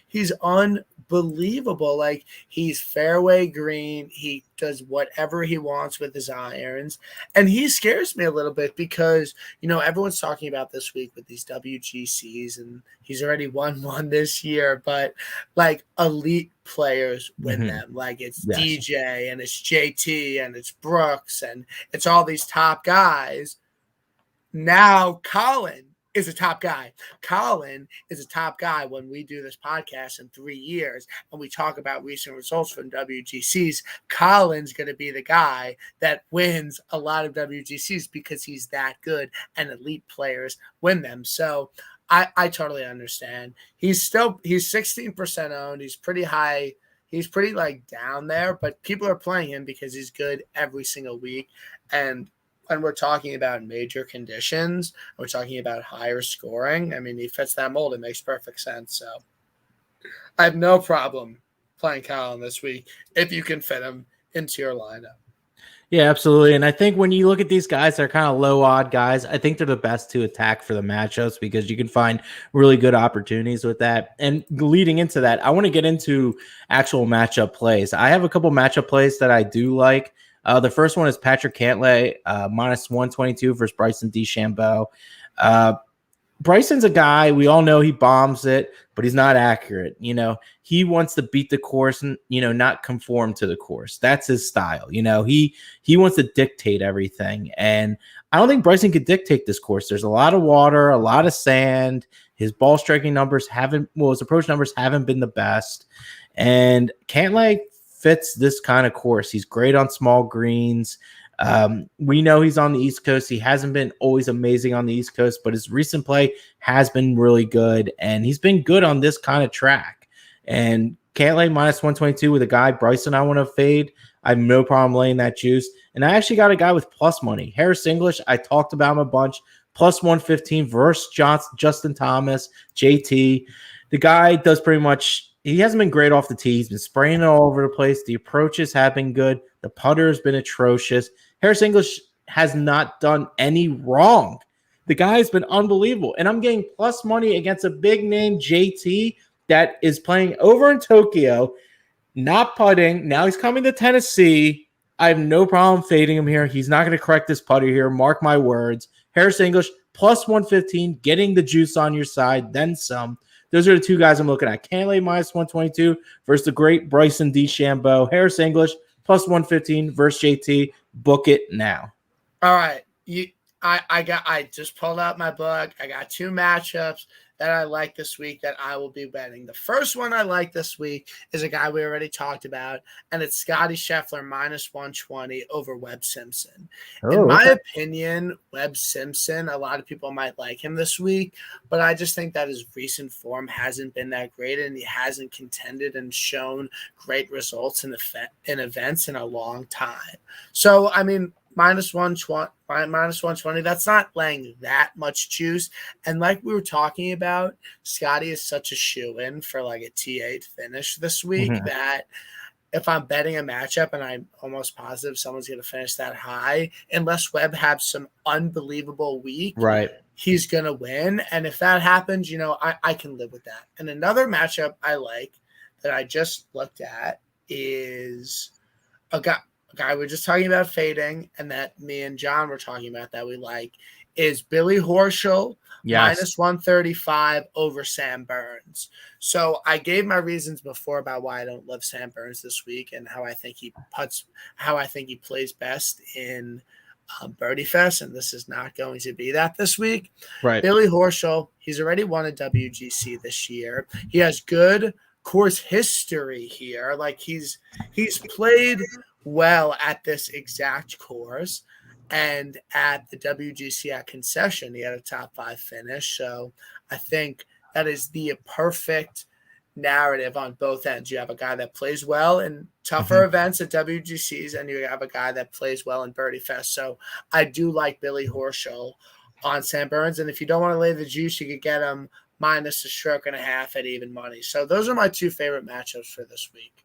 he's unbelievable. He's fairway green. He does whatever he wants with his irons. And he scares me a little bit because, everyone's talking about this week with these WGCs, and he's already won one this year, but elite players win them. It's DJ and it's JT and it's Brooks and it's all these top guys. Now Colin is a top guy. Colin is a top guy when we do this podcast in 3 years and we talk about recent results from WGCs. Colin's going to be the guy that wins a lot of WGCs because he's that good and elite players win them. So I totally understand. He's 16% owned. He's pretty high. He's pretty down there, but people are playing him because he's good every single week. And when we're talking about major conditions, we're talking about higher scoring. I mean, he fits that mold. It makes perfect sense. So I have no problem playing Colin this week if you can fit him into your lineup. Yeah, absolutely. And I think when you look at these guys, they're kind of low odd guys. I think they're the best to attack for the matchups because you can find really good opportunities with that. And leading into that, I want to get into actual matchup plays. I have a couple matchup plays that I do like. The first one is Patrick Cantlay, minus 122 versus Bryson DeChambeau. Bryson's a guy, we all know he bombs it, but he's not accurate. He wants to beat the course and, not conform to the course. That's his style. He wants to dictate everything. And I don't think Bryson could dictate this course. There's a lot of water, a lot of sand. His ball striking numbers his approach numbers haven't been the best. And Cantlay fits this kind of course. He's great on small greens. We know he's on the East Coast. He hasn't been always amazing on the East Coast, but his recent play has been really good, and he's been good on this kind of track. And Cantlay minus 122 with a guy, Bryson, I want to fade. I have no problem laying that juice. And I actually got a guy with plus money. Harris English, I talked about him a bunch. Plus 115 versus Justin Thomas, JT. The guy does pretty much – he hasn't been great off the tee. He's been spraying it all over the place. The approaches have been good. The putter has been atrocious. Harris English has not done any wrong. The guy has been unbelievable. And I'm getting plus money against a big name JT that is playing over in Tokyo, not putting. Now he's coming to Tennessee. I have no problem fading him here. He's not going to correct this putter here. Mark my words. Harris English plus 115, getting the juice on your side, then some. Those are the two guys I'm looking at. Cantlay minus 122 versus the great Bryson DeChambeau. Harris English plus 115 versus JT. Book it now. All right. I just pulled out my book. I got two matchups that I like this week that I will be betting. The first one I like this week is a guy we already talked about, and it's Scotty Scheffler minus 120 over Webb Simpson. In my opinion, Webb Simpson, a lot of people might like him this week, but I just think that his recent form hasn't been that great, and he hasn't contended and shown great results in events in a long time. So, I mean, minus 120, that's not laying that much juice. And like we were talking about, Scotty is such a shoo-in for like a T8 finish this week that if I'm betting a matchup and I'm almost positive someone's going to finish that high, unless Webb has some unbelievable week, right, he's going to win. And if that happens, I can live with that. And another matchup I like that I just looked at is a guy we're just talking about fading, and that me and John were talking about that we like, is Billy Horschel minus 135 over Sam Burns. So I gave my reasons before about why I don't love Sam Burns this week and how I think he plays best in Birdie Fest, and this is not going to be that this week. Right. Billy Horschel, he's already won a WGC this year. He has good course history here. Like he's played well at this exact course, and at the WGC at Concession, he had a top 5 finish. So I think that is the perfect narrative on both ends. You have a guy that plays well in tougher events at WGCs, and you have a guy that plays well in Birdie Fest. So I do like Billy Horschel on Sam Burns, and if you don't want to lay the juice, you could get him minus a stroke and a half at even money. So those are my two favorite matchups for this week.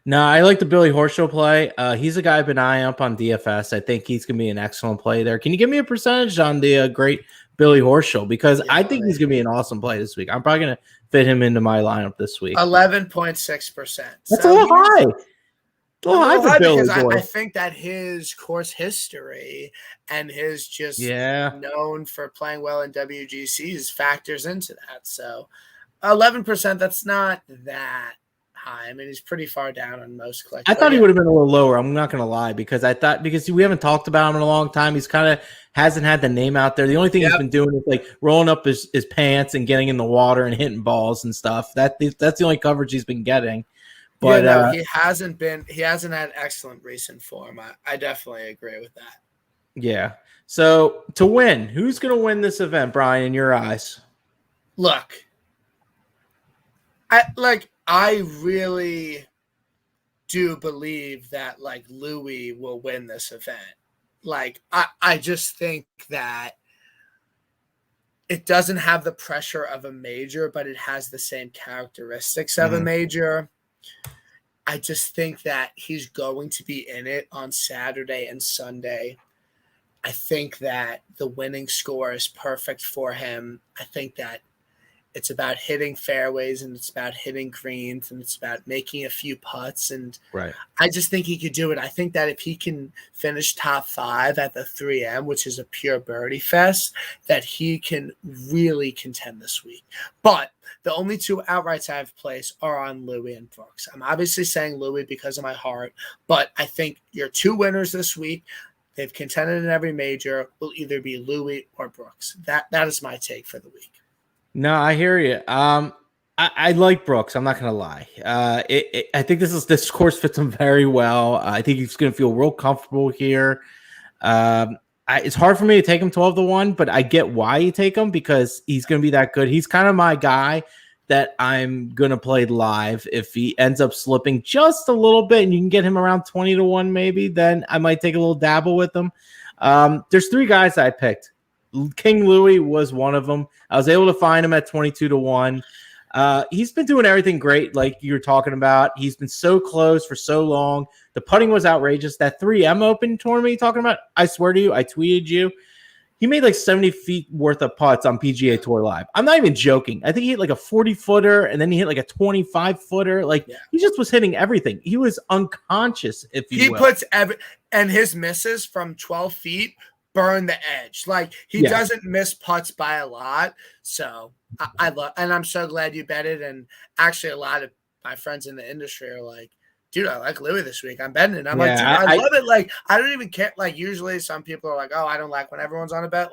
No, I like the Billy Horschel play. He's a guy I've been eyeing up on DFS. I think he's going to be an excellent play there. Can you give me a percentage on the great Billy Horschel? Because I think he's going to be an awesome play this week. I'm probably going to fit him into my lineup this week. 11.6%. That's a little high. A little high for Billy. Because I think that his course history and his just known for playing well in WGCs factors into that. So 11%, that's not that high. I mean, he's pretty far down on most collections. I thought he would have been a little lower. I'm not going to lie, because we haven't talked about him in a long time. He's kind of hasn't had the name out there. The only thing he's been doing is like rolling up his pants and getting in the water and hitting balls and stuff. That's the only coverage he's been getting. But he hasn't had excellent recent form. I definitely agree with that. Yeah. So to win, who's going to win this event, Brian, in your eyes? Look, I really do believe that like Louis will win this event. Like I just think that it doesn't have the pressure of a major, but it has the same characteristics of a major. I just think that he's going to be in it on Saturday and Sunday. I think that the winning score is perfect for him. I think that It's about hitting fairways, and it's about hitting greens, and it's about making a few putts. And Right. I just think he could do it. I think that if he can finish top 5 at the 3M, which is a pure birdie fest, that he can really contend this week. But the only 2 outrights I have placed are on Louis and Brooks. I'm obviously saying Louis because of my heart, but I think your 2 winners this week, they've contended in every major, will either be Louis or Brooks. That is my take for the week. No, I hear you. I like Brooks. I'm not gonna lie. I think this course fits him very well. I think he's gonna feel real comfortable here. It's hard for me to take him 12-1, but I get why you take him because he's gonna be that good. He's kind of my guy that I'm gonna play live. If he ends up slipping just a little bit, and you can get him around 20-1, maybe, then I might take a little dabble with him. There's 3 guys I picked. King Louis was one of them. I was able to find him at 22-1. He's been doing everything great, like you were talking about. He's been so close for so long. The putting was outrageous. That 3M Open tournament you're talking about, I swear to you, I tweeted you. He made like 70 feet worth of putts on PGA Tour Live. I'm not even joking. I think he hit like a 40-footer, and then he hit like a 25-footer. He just was hitting everything. He was unconscious, if you will. He puts and his misses from 12 feet burn the edge. He doesn't miss putts by a lot. So I love, and I'm so glad you bet it. And actually, a lot of my friends in the industry are like, dude, I like Louis this week. I'm betting it. I'm like, dude, I love it. I don't even care. Usually some people are like, oh, I don't like when everyone's on a bet.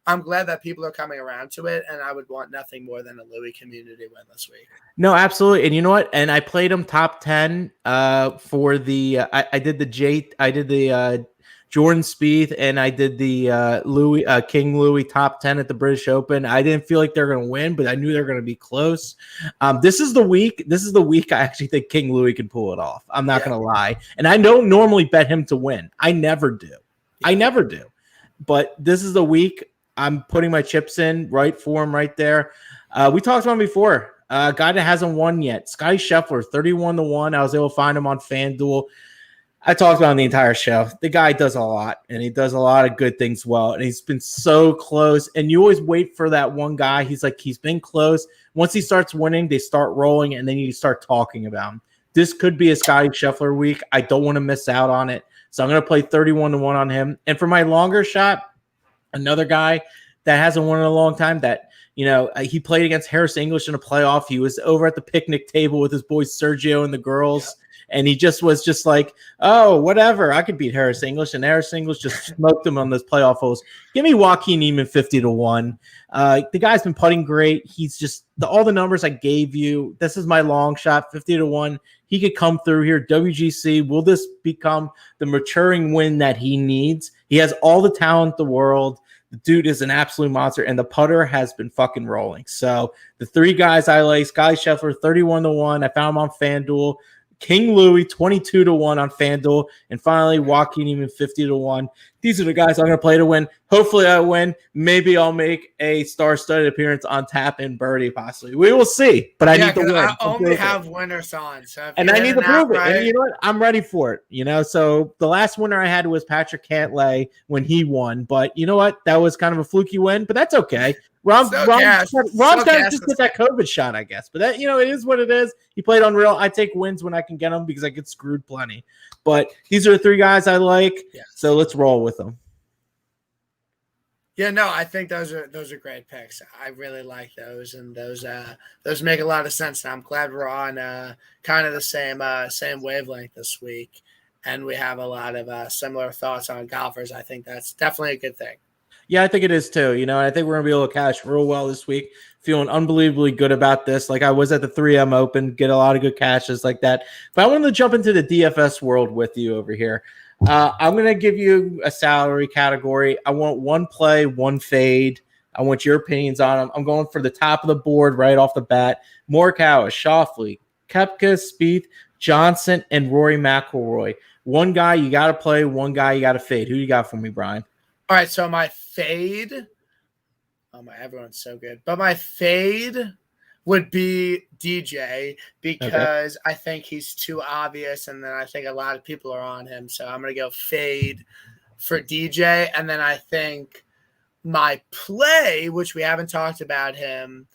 I'm glad that people are coming around to it. And I would want nothing more than a Louis community win this week. No, absolutely. And you know what? And I played him top 10 for the, I did the Jordan Spieth, and I did the King Louis top 10 at the British Open. I didn't feel like they're going to win, but I knew they're going to be close. This is the week I actually think King Louis can pull it off. I'm not going to lie. And I don't normally bet him to win. I never do. But this is the week I'm putting my chips in right for him right there. We talked about him before. A guy that hasn't won yet. Scottie Scheffler, 31-1. I was able to find him on FanDuel. I talked about him the entire show. The guy does a lot, and he does a lot of good things well. And he's been so close. And you always wait for that one guy. He's been close. Once he starts winning, they start rolling, and then you start talking about him. This could be a Scottie Scheffler week. I don't want to miss out on it. So I'm going to play 31-1 on him. And for my longer shot, another guy that hasn't won in a long time that, he played against Harris English in a playoff. He was over at the picnic table with his boys Sergio and the girls. Yeah. And he was just like, oh, whatever. I could beat Harris English. And Harris English just smoked him on those playoff holes. Give me Joaquin Niemann 50-1. The guy's been putting great. He's just all the numbers I gave you. This is my long shot, 50-1. He could come through here. WGC, will this become the maturing win that he needs? He has all the talent in the world. The dude is an absolute monster, and the putter has been fucking rolling. So the 3 guys I like, Scottie Scheffler, 31-1. I found him on FanDuel. King Louis, 22-1 on FanDuel. And finally, Joaquin Niemann, 50-1. These are the guys I'm going to play to win. Hopefully I win. Maybe I'll make a star-studded appearance on Tap and Birdie, possibly. We will see. But I need to win. I only have winners on. So and I need to prove it. Right. And you know what? I'm ready for it. So the last winner I had was Patrick Cantlay when he won. But you know what? That was kind of a fluky win. But that's okay. Rob's got to just get that COVID shot, I guess. But that, it is what it is. He played unreal. I take wins when I can get them because I get screwed plenty. But these are the 3 guys I like. Yeah. So let's roll with them. Yeah, no, I think those are great picks. I really like those, and those make a lot of sense. And I'm glad we're on kind of the same wavelength this week, and we have a lot of similar thoughts on golfers. I think that's definitely a good thing. Yeah, I think it is too. And I think we're going to be able to cash real well this week. Feeling unbelievably good about this. Like I was at the 3M Open, get a lot of good cashes like that. But I wanted to jump into the DFS world with you over here. I'm going to give you a salary category. I want 1 play, 1 fade. I want your opinions on them. I'm going for the top of the board right off the bat. Morikawa, Schauffele, Koepka, Spieth, Johnson, and Rory McIlroy. 1 guy you got to play, 1 guy you got to fade. Who you got for me, Brian? All right, so my fade, everyone's so good, but my fade would be DJ because I think he's too obvious, and then I think a lot of people are on him, so I'm going to go fade for DJ, and then I think my play, which we haven't talked about him,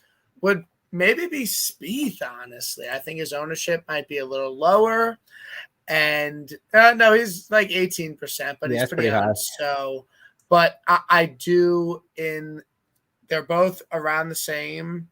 would maybe be Spieth, honestly. I think his ownership might be a little lower. And no, he's like 18%, but he's pretty high. So, but I do they're both around the same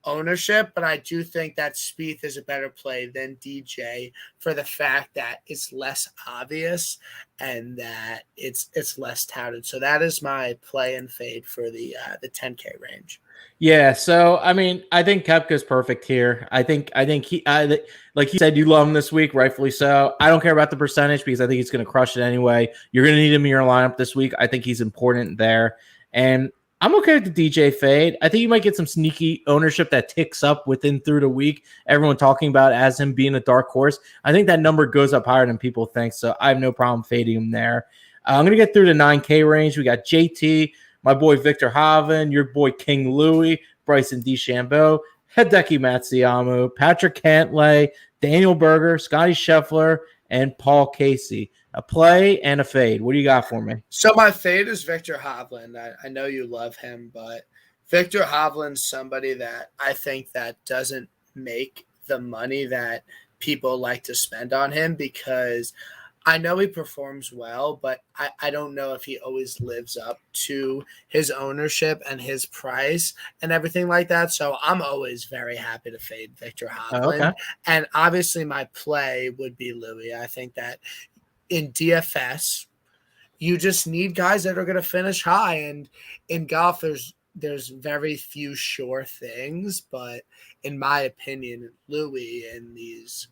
ownership, but I do think that Spieth is a better play than DJ for the fact that it's less obvious and that it's less touted. So that is my play and fade for the 10K range. Yeah, so I mean, I think Koepka's perfect here. I think he, like you said, you love him this week, rightfully so. I don't care about the percentage because I think he's going to crush it anyway. You're going to need him in your lineup this week. I think he's important there, and I'm okay with the DJ fade. I think you might get some sneaky ownership that ticks up through the week. Everyone talking about as him being a dark horse. I think that number goes up higher than people think, so I have no problem fading him there. I'm going to get through the 9K range. We got JT, my boy Victor Hovland, your boy King Louis, Bryson DeChambeau, Hideki Matsuyama, Patrick Cantlay, Daniel Berger, Scotty Scheffler, and Paul Casey. A play and a fade. What do you got for me? So my fade is Victor Hovland. I know you love him, but Victor Hovland's somebody that I think that doesn't make the money that people like to spend on him because I know he performs well, but I don't know if he always lives up to his ownership and his price and everything like that. So I'm always very happy to fade Victor Hovland. Okay. And obviously my play would be Louis. I think that in DFS, you just need guys that are going to finish high. And in golf, there's very few sure things. But in my opinion, Louis in these,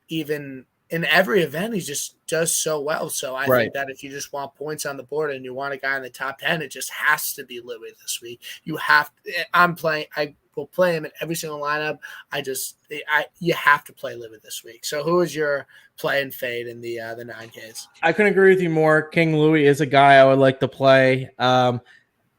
even in every event, he just does so well. So I think that if you just want points on the board and you want a guy in the top 10, it just has to be Louis this week. I will play him in every single lineup. You have to play Louis this week. So who is your play and fade in the 9Ks? I couldn't agree with you more. King Louis is a guy I would like to play.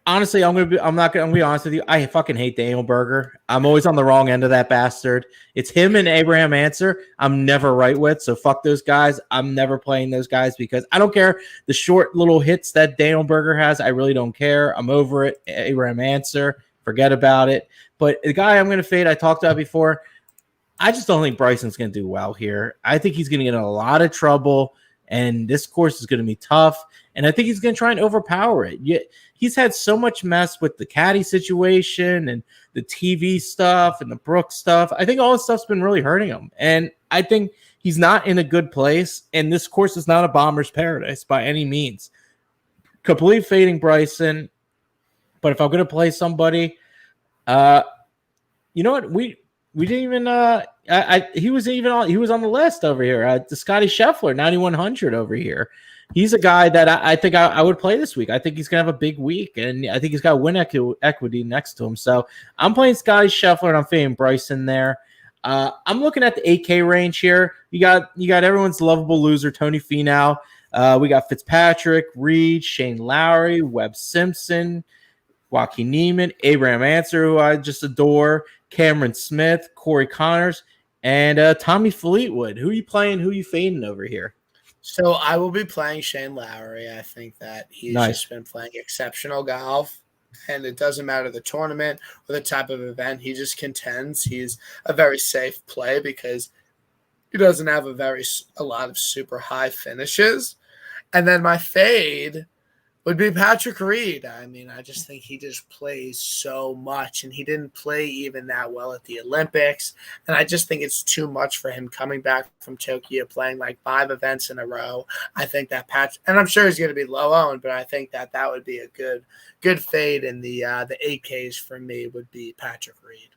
Honestly, I'm gonna be honest with you. I fucking hate Daniel Berger. I'm always on the wrong end of that bastard. It's him and Abraham Answer. I'm never right with. So fuck those guys. I'm never playing those guys because I don't care the short little hits that Daniel Berger has. I really don't care. I'm over it. Abraham Answer. Forget about it. But the guy I'm going to fade, I talked about before, I just don't think Bryson's going to do well here. I think he's going to get in a lot of trouble, and this course is going to be tough, and I think he's going to try and overpower it. Yet he's had so much mess with the caddy situation and the TV stuff and the Brooks stuff. I think all this stuff's been really hurting him, and I think he's not in a good place, and this course is not a bomber's paradise by any means. Complete fading Bryson, but if I'm going to play somebody, you know what? We didn't even he was on the list over here. The Scotty Scheffler 9,100 over here. He's a guy that I think I would play this week. I think he's gonna have a big week, and I think he's got win equity next to him. So I'm playing Scotty Scheffler, and I'm fading Bryson there. I'm looking at the 8K range here. You got everyone's lovable loser, Tony Finau. We got Fitzpatrick, Reed, Shane Lowry, Webb Simpson, Joaquin Niemann, Abraham Answer, who I just adore, Cameron Smith, Corey Connors, and Tommy Fleetwood. Who are you playing? Who are you fading over here? So I will be playing Shane Lowry. I think that he's just been playing exceptional golf, and it doesn't matter the tournament or the type of event. He just contends. He's a very safe play because he doesn't have a lot of super high finishes. And then my fade would be Patrick Reed. I mean, I just think he just plays so much, and he didn't play even that well at the Olympics. And I just think it's too much for him coming back from Tokyo, playing like 5 events in a row. I think that and I'm sure he's going to be low owned, but I think that would be a good fade in the 8Ks for me would be Patrick Reed.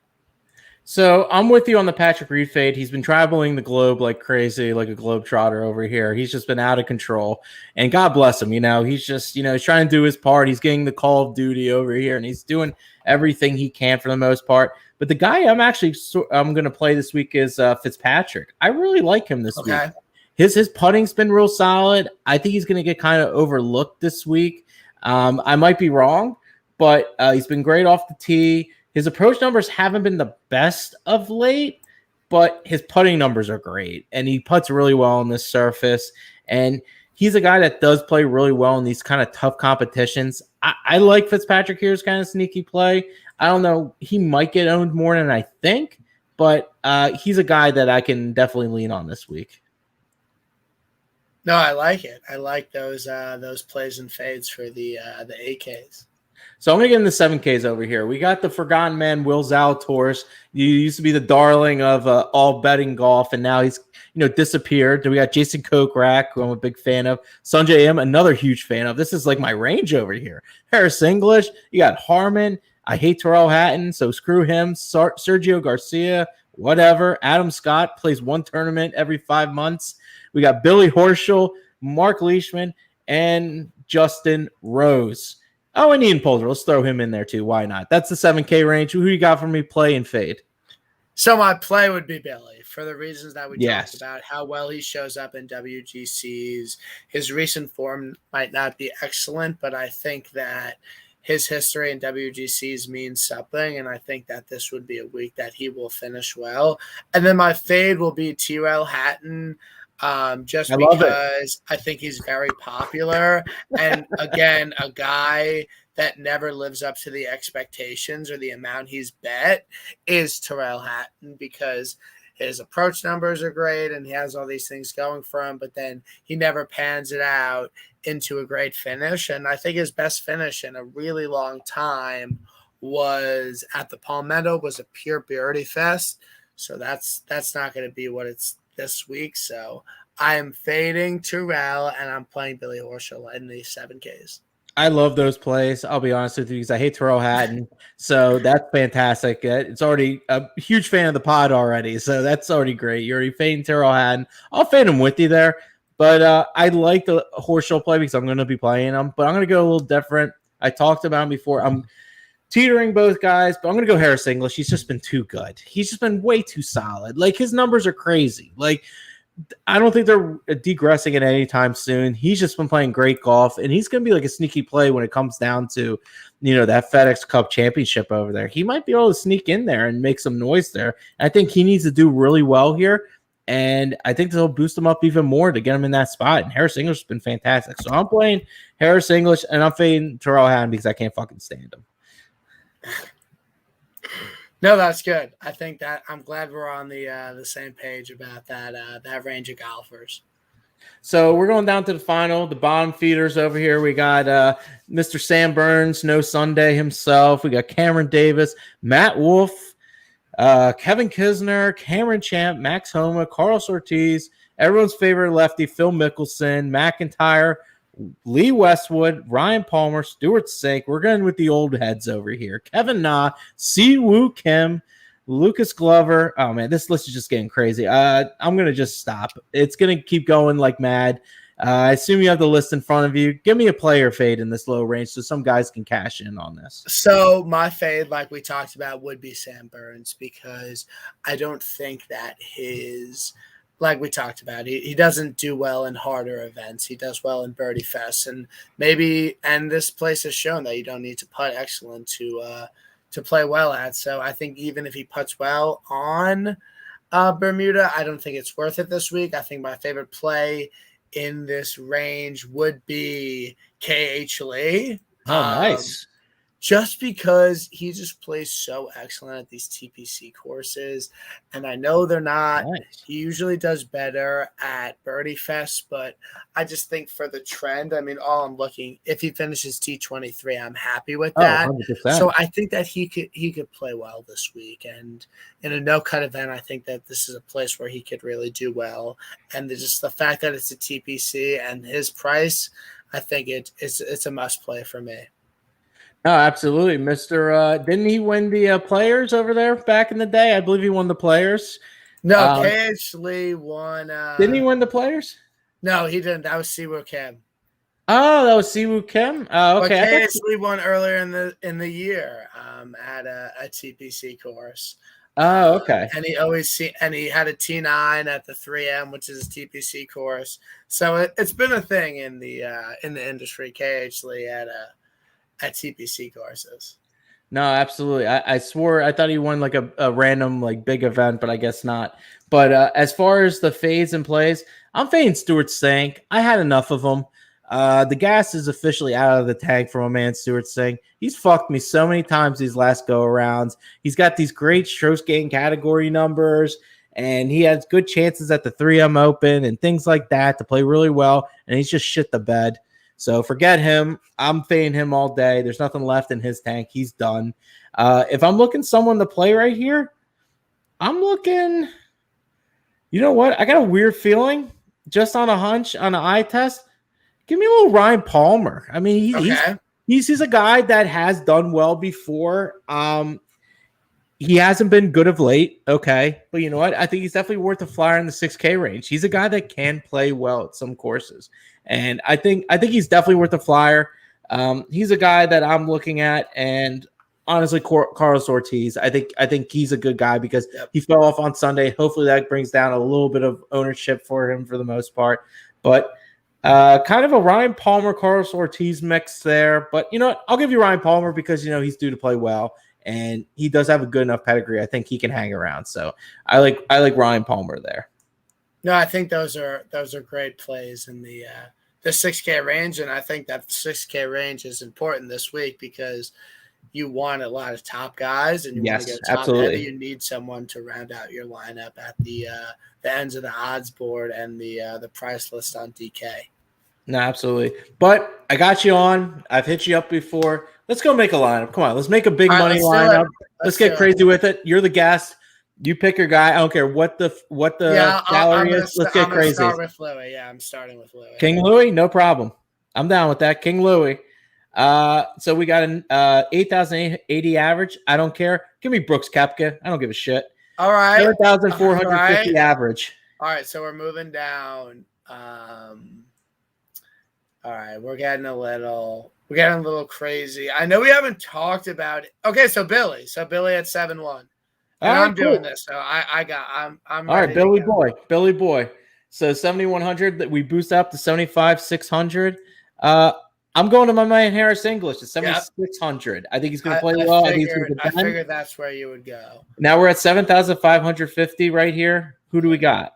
So I'm with you on the Patrick Reed fade. He's been traveling the globe like crazy, like a globetrotter over here. He's just been out of control, and God bless him. He's just, he's trying to do his part. He's getting the Call of Duty over here, and he's doing everything he can for the most part. But the guy I'm going to play this week is Fitzpatrick. I really like him this week. His putting's been real solid. I think he's going to get kind of overlooked this week. I might be wrong, but he's been great off the tee. His approach numbers haven't been the best of late, but his putting numbers are great, and he putts really well on this surface. And he's a guy that does play really well in these kind of tough competitions. I like Fitzpatrick here as kind of sneaky play. I don't know. He might get owned more than I think, but he's a guy that I can definitely lean on this week. No, I like it. I like those plays and fades for the AKs. So I'm going to get in the 7Ks over here. We got the forgotten man, Will Zalatoris. You used to be the darling of all betting golf, and now he's disappeared. Then we got Jason Kokrak, who I'm a big fan of. Sanjay M, another huge fan of. This is like my range over here. Harris English. You got Harmon. I hate Terrell Hatton, so screw him. Sergio Garcia, whatever. Adam Scott plays one tournament every 5 months. We got Billy Horschel, Mark Leishman, and Justin Rose. Oh, and Ian Poulter. Let's throw him in there too. Why not? That's the 7K range. Who you got for me? Play and fade. So my play would be Billy for the reasons that we talked about, how well he shows up in WGCs. His recent form might not be excellent, but I think that his history in WGCs means something, and I think that this would be a week that he will finish well. And then my fade will be Tyrrell Hatton. Just because I think he's very popular. And again, a guy that never lives up to the expectations or the amount he's bet is Tyrrell Hatton, because his approach numbers are great and he has all these things going for him, but then he never pans it out into a great finish. And I think his best finish in a really long time was at the Palmetto, was a pure birdie fest. So that's not going to be what it's this week. So I am fading Tyrrell and I'm playing Billy Horschel in the 7Ks. I love those plays. I'll be honest with you, because I hate Terrell Hatton. So that's fantastic. It's already a huge fan of the pod already. So that's already great. You're already fading Terrell Hatton. I'll fade him with you there. But I like the Horschel play because I'm going to be playing him. But I'm going to go a little different. I talked about him before. I'm teetering both guys, but I'm going to go Harris English. He's just been too good. He's just been way too solid. Like, his numbers are crazy. Like, I don't think they're degressing at any time soon. He's just been playing great golf, and he's going to be like a sneaky play when it comes down to, that FedEx Cup championship over there. He might be able to sneak in there and make some noise there. I think he needs to do really well here, and I think they'll boost him up even more to get him in that spot. And Harris English has been fantastic. So I'm playing Harris English, and I'm fading Terrell Hatton because I can't fucking stand him. No, that's good. I think that I'm glad we're on the same page about that range of golfers. So we're going down to the final, the bottom feeders over here. We got Mr. Sam Burns, No Sunday himself. We got Cameron Davis, Matt Wolf, Kevin Kirschner, Cameron Champ, Max Homa, Carlos Ortiz, everyone's favorite lefty, Phil Mickelson, McIntyre, Lee Westwood, Ryan Palmer, Stuart Sink. We're going with the old heads over here. Kevin Na, Si Woo Kim, Lucas Glover. Oh, man, this list is just getting crazy. I'm going to just stop. It's going to keep going like mad. I assume you have the list in front of you. Give me a player fade in this low range so some guys can cash in on this. So my fade, like we talked about, would be Sam Burns, because I don't think that like we talked about, he doesn't do well in harder events. He does well in birdie fests, and this place has shown that you don't need to putt excellent to play well at. So I think even if he putts well on Bermuda, I don't think it's worth it this week. I think my favorite play in this range would be KH Lee. Oh, nice. Just because he just plays so excellent at these TPC courses. And I know they're not. Nice. He usually does better at Birdie Fest, but I just think for the trend, I mean, if he finishes T23, I'm happy with that. 100%. So I think that he could play well this week. And in a no-cut event, I think that this is a place where he could really do well. And just the fact that it's a TPC and his price, I think it's a must-play for me. No, absolutely. Didn't he win the Players over there back in the day? I believe he won the Players. No, KH Lee won. Didn't he win the Players? No, he didn't. That was Siwoo Kim. Oh, that was Siwoo Kim? Oh, okay. But KH Lee won earlier in the year at a TPC course. Oh, okay. And he had a T9 at the 3M, which is a TPC course. So it's been a thing in the industry. KH Lee at TPC courses. No, absolutely. I swore I thought he won like a random like big event, but I guess not. But as far as the fades and plays, I'm fading Stuart Sink. I had enough of him. The gas is officially out of the tank for my man Stuart Singh. He's fucked me so many times these last go-arounds. He's got these great strokes gain category numbers, and he has good chances at the 3M Open and things like that to play really well, and he's just shit the bed. So forget him. I'm fading him all day. There's nothing left in his tank. He's done. If I'm looking someone to play right here, I'm looking – you know what? I got a weird feeling just on a hunch, on an eye test. Give me a little Ryan Palmer. I mean, he's a guy that has done well before. He hasn't been good of late, okay. But you know what? I think he's definitely worth a flyer in the 6K range. He's a guy that can play well at some courses. And I think he's definitely worth a flyer. He's a guy that I'm looking at, and honestly, Carlos Ortiz, I think he's a good guy because he fell off on Sunday. Hopefully that brings down a little bit of ownership for him for the most part. But kind of a Ryan Palmer, Carlos Ortiz mix there. But you know what? I'll give you Ryan Palmer because, you know, he's due to play well, and he does have a good enough pedigree. I think he can hang around. So I like Ryan Palmer there. No, I think those are great plays in the 6K range, and I think that 6K range is important this week because you want a lot of top guys, and you want to get top heavy. You need someone to round out your lineup at the ends of the odds board and the price list on DK. No, absolutely. But I got you on. I've hit you up before. Let's go make a lineup. Come on, let's make a big money lineup. Let's get crazy with it. You're the guest. You pick your guy. I don't care what the salary is. Let's get crazy. Start with Louis. Yeah, I'm starting with Louis. King Louis, no problem. I'm down with that. King Louis. So we got an 8,080 average. I don't care. Give me Brooks Koepka. I don't give a shit. All right. 7,450 average. All right, so we're moving down. All right, we're getting a little crazy. I know we haven't talked about it. Okay, so Billy at 7-1. I'm doing this, so I'm all right, Billy boy. So 7,100 that we boost up to 75,600. I'm going to my man Harris English at 7,600. I think he's going to play well. I figured that's where you would go. Now we're at 7,550 right here. Who do we got?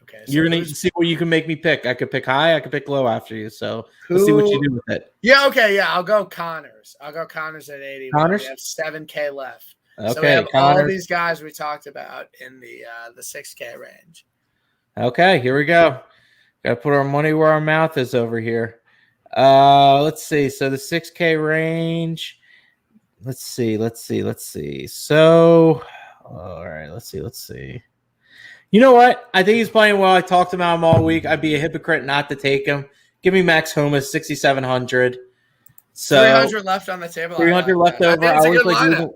Okay, so you're going to see what you can make me pick. I could pick high. I could pick low after you. So let's see what you do with it. Yeah, okay, yeah. I'll go Connors. At 80. Connors? We have 7K left. Okay, so we have Connors. all these guys we talked about in the 6K range. Okay, here we go. Got to put our money where our mouth is over here. Let's see. So the 6K range. Let's see. So, all right. Let's see. You know what? I think he's playing well. I talked about him all week. I'd be a hypocrite not to take him. Give me Max Homa, 6,700. So 300 left on the table. 300 left over. I always like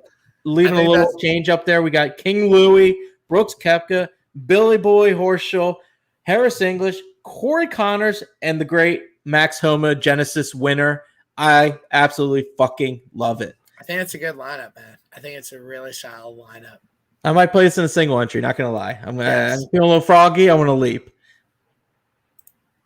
leaving a little change up there. We got King Louis, Brooks Koepka, Billy Boy Horschel, Harris English, Corey Connors, and the great Max Homa, Genesis winner. I absolutely fucking love it. I think it's a good lineup, man. I think it's a really solid lineup. I might play this in a single entry, not going to lie. I'm feeling a little froggy. I want to leap.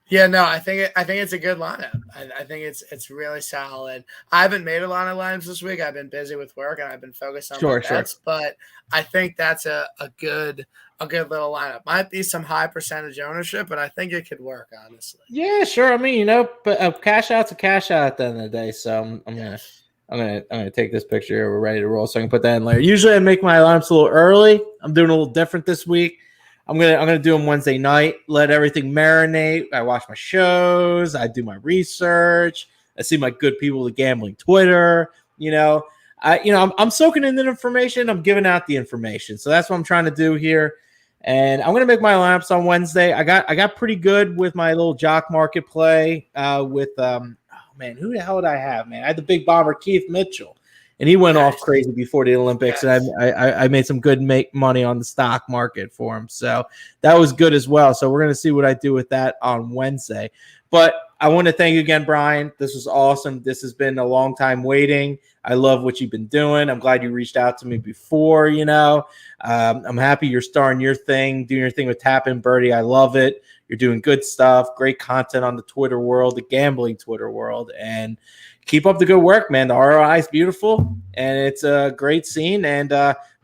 Yeah, no, I think it's a good lineup. I think it's really solid. I haven't made a lot of lineups this week. I've been busy with work and I've been focused on my bets, but I think that's a good little lineup. Might be some high percentage ownership, but I think it could work, honestly. Yeah, sure. I mean, but a cash out's a cash out at the end of the day. So I'm gonna take this picture here. We're ready to roll, so I can put that in later. Usually I make my alarms a little early. I'm doing a little different this week. I'm gonna do them Wednesday night. Let everything marinate. I watch my shows. I do my research. I see my good people, the gambling Twitter. I'm soaking in the information. I'm giving out the information. So that's what I'm trying to do here. And I'm gonna make my lineups on Wednesday. I got pretty good with my little jock market play with who the hell did I have, man? I had the big bomber Keith Mitchell. And he went off crazy before the Olympics, and I made some good money on the stock market for him. So that was good as well. So we're going to see what I do with that on Wednesday. But I want to thank you again, Brian. This was awesome. This has been a long time waiting. I love what you've been doing. I'm glad you reached out to me before, I'm happy you're starting your thing, doing your thing with Tap and Birdie. I love it. You're doing good stuff, great content on the Twitter world, the gambling Twitter world, and keep up the good work, man. The ROI is beautiful, and it's a great scene. And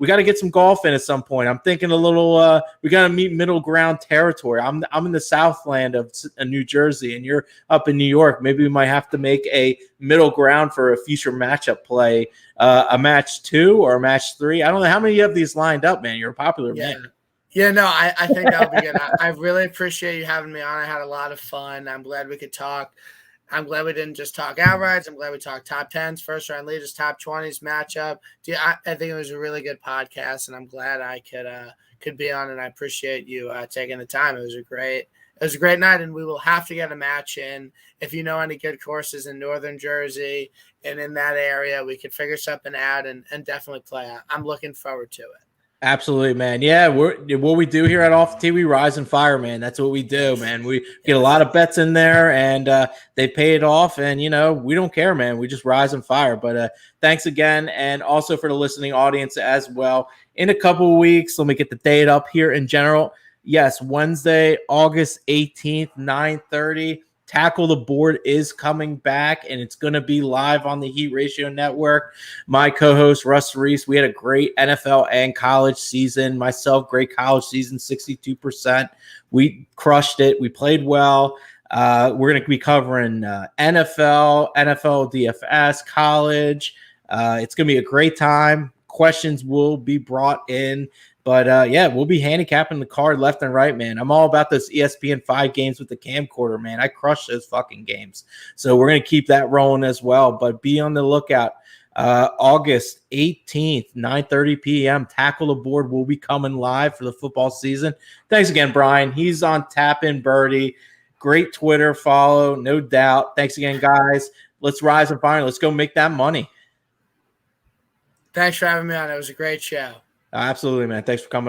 we got to get some golf in at some point. I'm thinking a little. We got to meet middle ground territory. I'm in the Southland of New Jersey, and you're up in New York. Maybe we might have to make a middle ground for a future matchup play, a match 2 or a match 3. I don't know how many you have these lined up, man. You're a popular man. Yeah, no, I think that'll be good. I really appreciate you having me on. I had a lot of fun. I'm glad we could talk. I'm glad we didn't just talk outrights. I'm glad we talked top 10s, first round leaders, top 20s matchup. I think it was a really good podcast, and I'm glad I could be on. And I appreciate you taking the time. It was a great night, and we will have to get a match in. If you know any good courses in Northern Jersey and in that area, we could figure something out and definitely play. I'm looking forward to it. Absolutely, man. Yeah, what we do here at Off the Tee, we rise and fire, man. That's what we do, man. We get a lot of bets in there, and they pay it off. And we don't care, man. We just rise and fire. But thanks again, and also for the listening audience as well. In a couple of weeks, let me get the date up here in general. Yes, Wednesday, August 18th, 9:30. Tackle the Board is coming back, and it's going to be live on the Heat Ratio Network. My co-host, Russ Reese, we had a great NFL and college season. Myself, great college season, 62%. We crushed it. We played well. We're going to be covering NFL DFS, college. It's going to be a great time. Questions will be brought in. But, we'll be handicapping the card left and right, man. I'm all about those ESPN 5 games with the camcorder, man. I crush those fucking games. So we're going to keep that rolling as well. But be on the lookout. August 18th, 9:30 p.m. Tackle the Board will be coming live for the football season. Thanks again, Brian. He's on Tap In Birdie. Great Twitter follow, no doubt. Thanks again, guys. Let's rise and fire. Let's go make that money. Thanks for having me on. It was a great show. Absolutely, man. Thanks for coming on.